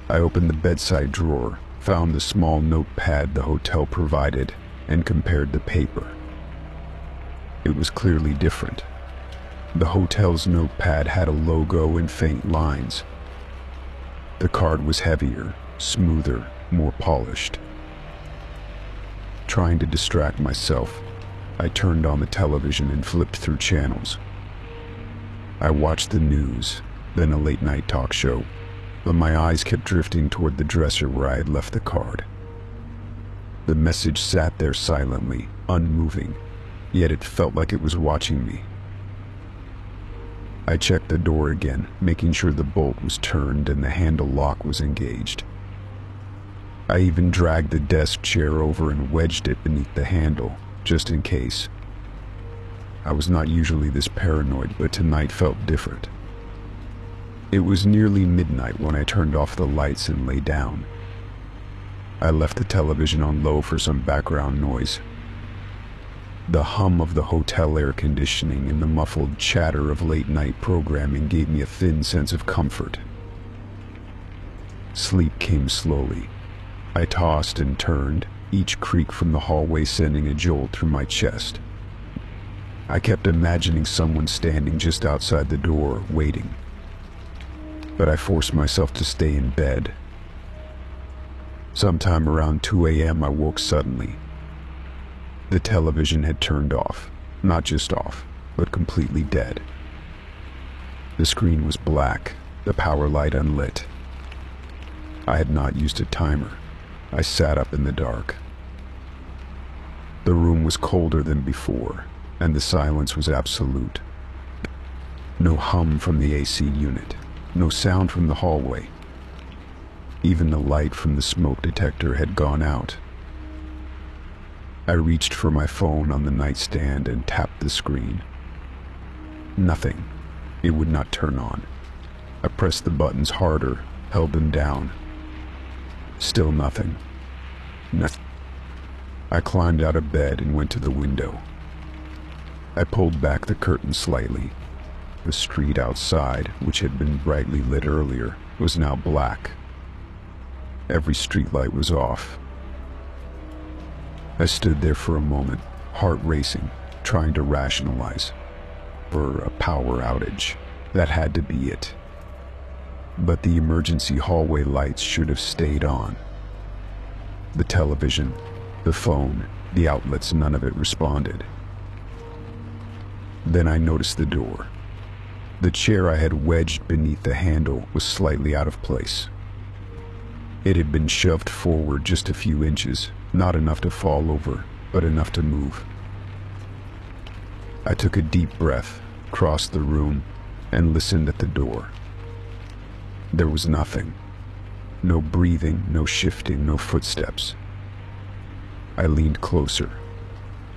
I opened the bedside drawer, found the small notepad the hotel provided, and compared the paper. It was clearly different. The hotel's notepad had a logo in faint lines. The card was heavier, smoother, more polished. Trying to distract myself, I turned on the television and flipped through channels. I watched the news, then a late-night talk show, but my eyes kept drifting toward the dresser where I had left the card. The message sat there silently, unmoving, yet it felt like it was watching me. I checked the door again, making sure the bolt was turned and the handle lock was engaged. I even dragged the desk chair over and wedged it beneath the handle, just in case. I was not usually this paranoid, but tonight felt different. It was nearly midnight when I turned off the lights and lay down. I left the television on low for some background noise. The hum of the hotel air conditioning and the muffled chatter of late-night programming gave me a thin sense of comfort. Sleep came slowly. I tossed and turned, each creak from the hallway sending a jolt through my chest. I kept imagining someone standing just outside the door, waiting. But I forced myself to stay in bed. Sometime around 2 a.m. I woke suddenly. The television had turned off, not just off, but completely dead. The screen was black, the power light unlit. I had not used a timer. I sat up in the dark. The room was colder than before, and the silence was absolute. No hum from the AC unit, no sound from the hallway. Even the light from the smoke detector had gone out. I reached for my phone on the nightstand and tapped the screen. Nothing. It would not turn on. I pressed the buttons harder, held them down. Still nothing. Nothing. I climbed out of bed and went to the window. I pulled back the curtain slightly. The street outside, which had been brightly lit earlier, was now black. Every streetlight was off. I stood there for a moment, heart racing, trying to rationalize. Or a power outage. That had to be it. But the emergency hallway lights should have stayed on. The television, the phone, the outlets, none of it responded. Then I noticed the door. The chair I had wedged beneath the handle was slightly out of place. It had been shoved forward just a few inches, not enough to fall over, but enough to move. I took a deep breath, crossed the room, and listened at the door. There was nothing. No breathing, no shifting, no footsteps. I leaned closer.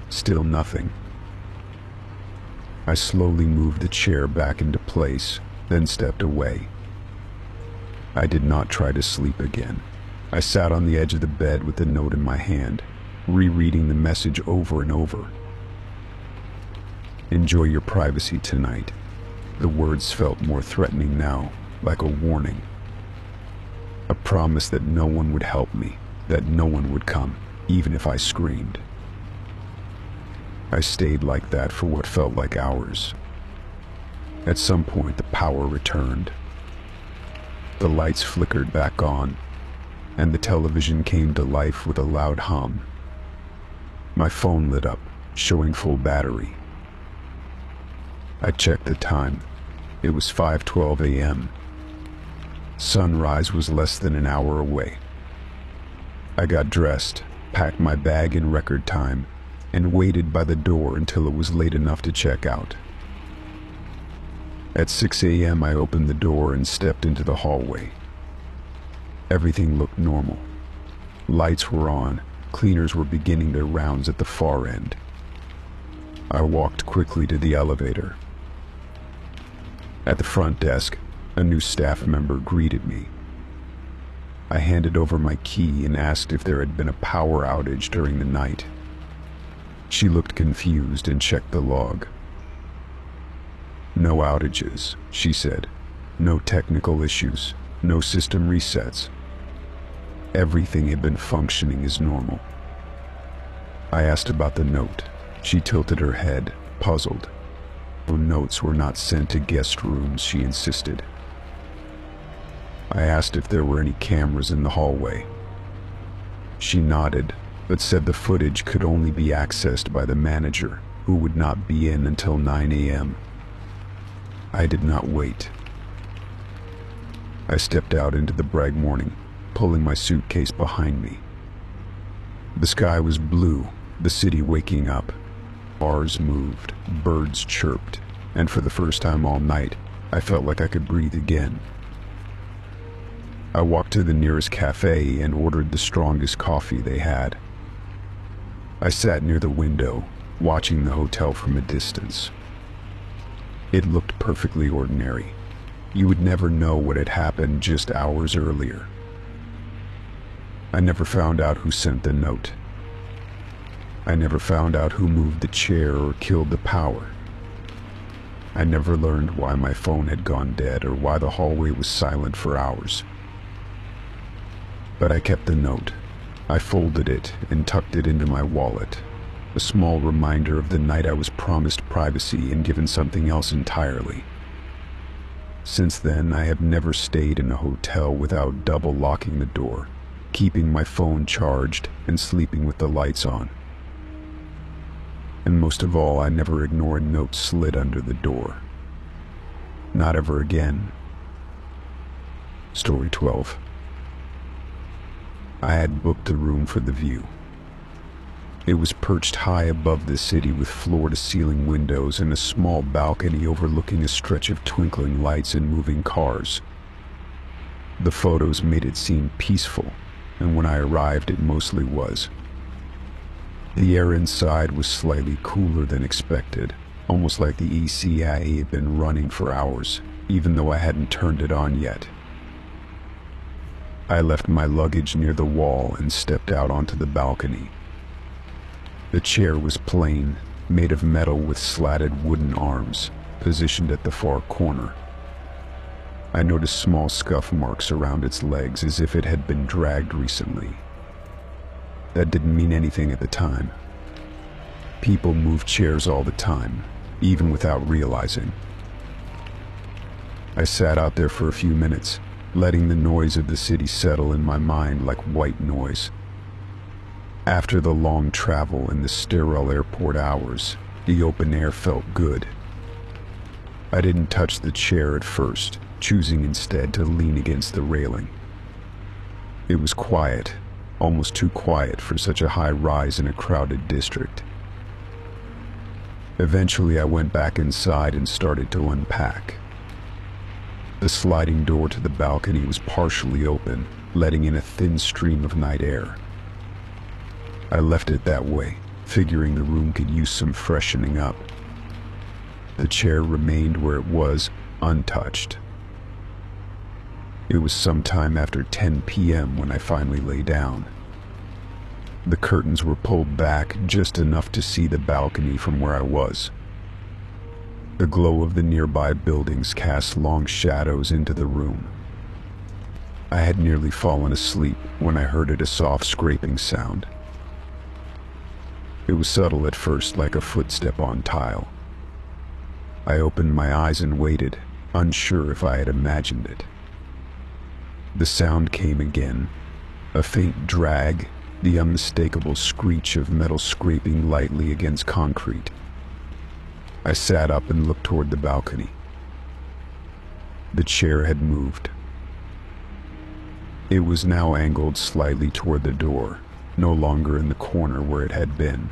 Still nothing. I slowly moved the chair back into place, then stepped away. I did not try to sleep again. I sat on the edge of the bed with the note in my hand, rereading the message over and over. "Enjoy your privacy tonight." The words felt more threatening now, like a warning. A promise that no one would help me, that no one would come, even if I screamed. I stayed like that for what felt like hours. At some point, the power returned. The lights flickered back on, and the television came to life with a loud hum. My phone lit up, showing full battery. I checked the time. It was 5:12 a.m. Sunrise was less than an hour away. I got dressed, packed my bag in record time, and waited by the door until it was late enough to check out. At 6 a.m. I opened the door and stepped into the hallway. Everything looked normal. Lights were on, cleaners were beginning their rounds at the far end. I walked quickly to the elevator. At the front desk, a new staff member greeted me. I handed over my key and asked if there had been a power outage during the night. She looked confused and checked the log. "No outages," she said. "No technical issues, no system resets. Everything had been functioning as normal." I asked about the note. She tilted her head, puzzled. "The notes were not sent to guest rooms," she insisted. I asked if there were any cameras in the hallway. She nodded, but said the footage could only be accessed by the manager, who would not be in until 9 a.m. I did not wait. I stepped out into the bright morning, pulling my suitcase behind me. The sky was blue, the city waking up. Cars moved, birds chirped, and for the first time all night, I felt like I could breathe again. I walked to the nearest cafe and ordered the strongest coffee they had. I sat near the window, watching the hotel from a distance. It looked perfectly ordinary. You would never know what had happened just hours earlier. I never found out who sent the note. I never found out who moved the chair or killed the power. I never learned why my phone had gone dead or why the hallway was silent for hours. But I kept the note. I folded it and tucked it into my wallet, a small reminder of the night I was promised privacy and given something else entirely. Since then, I have never stayed in a hotel without double locking the door, keeping my phone charged and sleeping with the lights on. And most of all, I never ignored notes slid under the door. Not ever again. Story 12. I had booked a room for the view. It was perched high above the city with floor-to-ceiling windows and a small balcony overlooking a stretch of twinkling lights and moving cars. The photos made it seem peaceful, and when I arrived it mostly was. The air inside was slightly cooler than expected, almost like the ECIA had been running for hours, even though I hadn't turned it on yet. I left my luggage near the wall and stepped out onto the balcony. The chair was plain, made of metal with slatted wooden arms, positioned at the far corner. I noticed small scuff marks around its legs as if it had been dragged recently. That didn't mean anything at the time. People move chairs all the time, even without realizing. I sat out there for a few minutes, letting the noise of the city settle in my mind like white noise. After the long travel and the sterile airport hours, the open air felt good. I didn't touch the chair at first, choosing instead to lean against the railing. It was quiet, almost too quiet for such a high rise in a crowded district. Eventually, I went back inside and started to unpack. The sliding door to the balcony was partially open, letting in a thin stream of night air. I left it that way, figuring the room could use some freshening up. The chair remained where it was, untouched. It was sometime after 10 p.m. when I finally lay down. The curtains were pulled back just enough to see the balcony from where I was. The glow of the nearby buildings cast long shadows into the room. I had nearly fallen asleep when I heard a soft scraping sound. It was subtle at first, like a footstep on tile. I opened my eyes and waited, unsure if I had imagined it. The sound came again, a faint drag, the unmistakable screech of metal scraping lightly against concrete. I sat up and looked toward the balcony. The chair had moved. It was now angled slightly toward the door, no longer in the corner where it had been.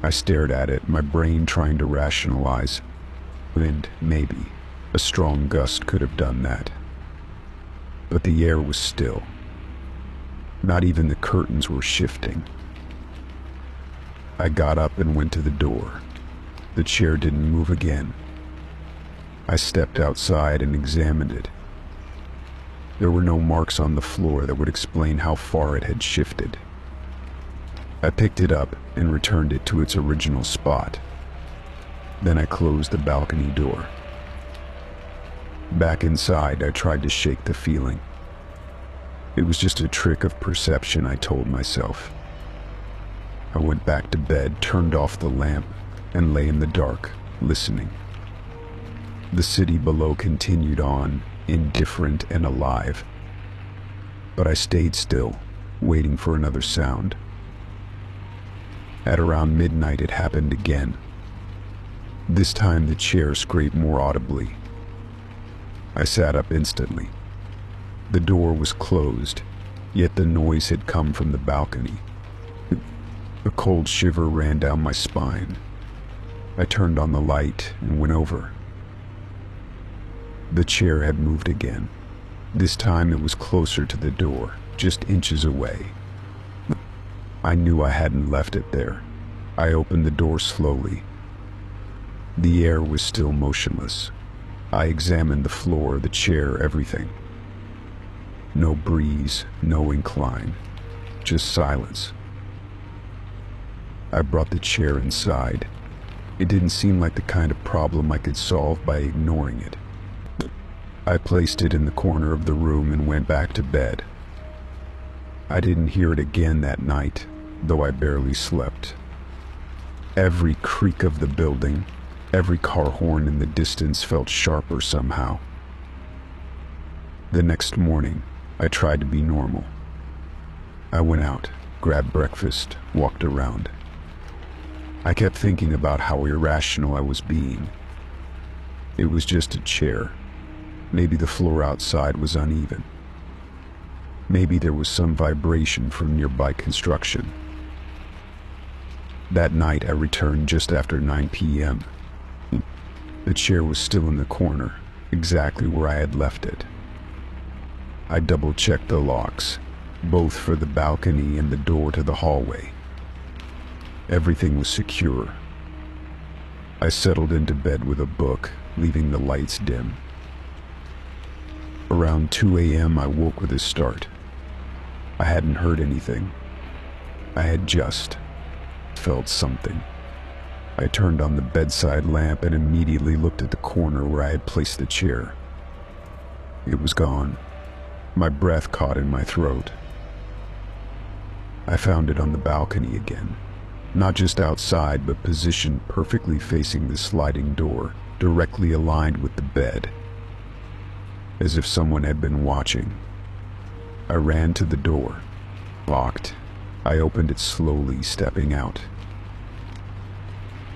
I stared at it, my brain trying to rationalize. And maybe a strong gust could have done that. But the air was still. Not even the curtains were shifting. I got up and went to the door. The chair didn't move again. I stepped outside and examined it. There were no marks on the floor that would explain how far it had shifted. I picked it up and returned it to its original spot. Then I closed the balcony door. Back inside, I tried to shake the feeling. It was just a trick of perception, I told myself. I went back to bed, turned off the lamp, and lay in the dark, listening. The city below continued on, indifferent and alive. But I stayed still, waiting for another sound. At around midnight, it happened again. This time, the chair scraped more audibly. I sat up instantly. The door was closed, yet the noise had come from the balcony. A cold shiver ran down my spine. I turned on the light and went over. The chair had moved again. This time it was closer to the door, just inches away. I knew I hadn't left it there. I opened the door slowly. The air was still motionless. I examined the floor, the chair, everything. No breeze, no incline, just silence. I brought the chair inside. It didn't seem like the kind of problem I could solve by ignoring it. I placed it in the corner of the room and went back to bed. I didn't hear it again that night, though I barely slept. Every creak of the building, every car horn in the distance felt sharper somehow. The next morning, I tried to be normal. I went out, grabbed breakfast, walked around. I kept thinking about how irrational I was being. It was just a chair. Maybe the floor outside was uneven. Maybe there was some vibration from nearby construction. That night I returned just after 9 p.m. The chair was still in the corner, exactly where I had left it. I double-checked the locks, both for the balcony and the door to the hallway. Everything was secure. I settled into bed with a book, leaving the lights dim. Around 2 a.m. I woke with a start. I hadn't heard anything. I had just felt something. I turned on the bedside lamp and immediately looked at the corner where I had placed the chair. It was gone. My breath caught in my throat. I found it on the balcony again. Not just outside, but positioned perfectly facing the sliding door, directly aligned with the bed. As if someone had been watching. I ran to the door. Locked. I opened it slowly, stepping out.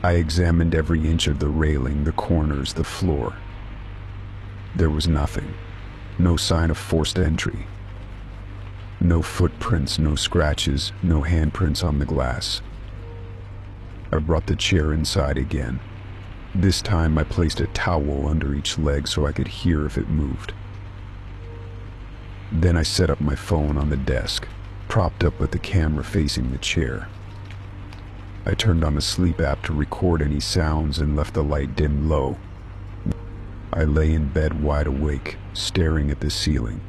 I examined every inch of the railing, the corners, the floor. There was nothing. No sign of forced entry. No footprints, no scratches, no handprints on the glass. I brought the chair inside again. This time I placed a towel under each leg so I could hear if it moved. Then I set up my phone on the desk, propped up with the camera facing the chair. I turned on the sleep app to record any sounds and left the light dimmed low. I lay in bed wide awake, staring at the ceiling.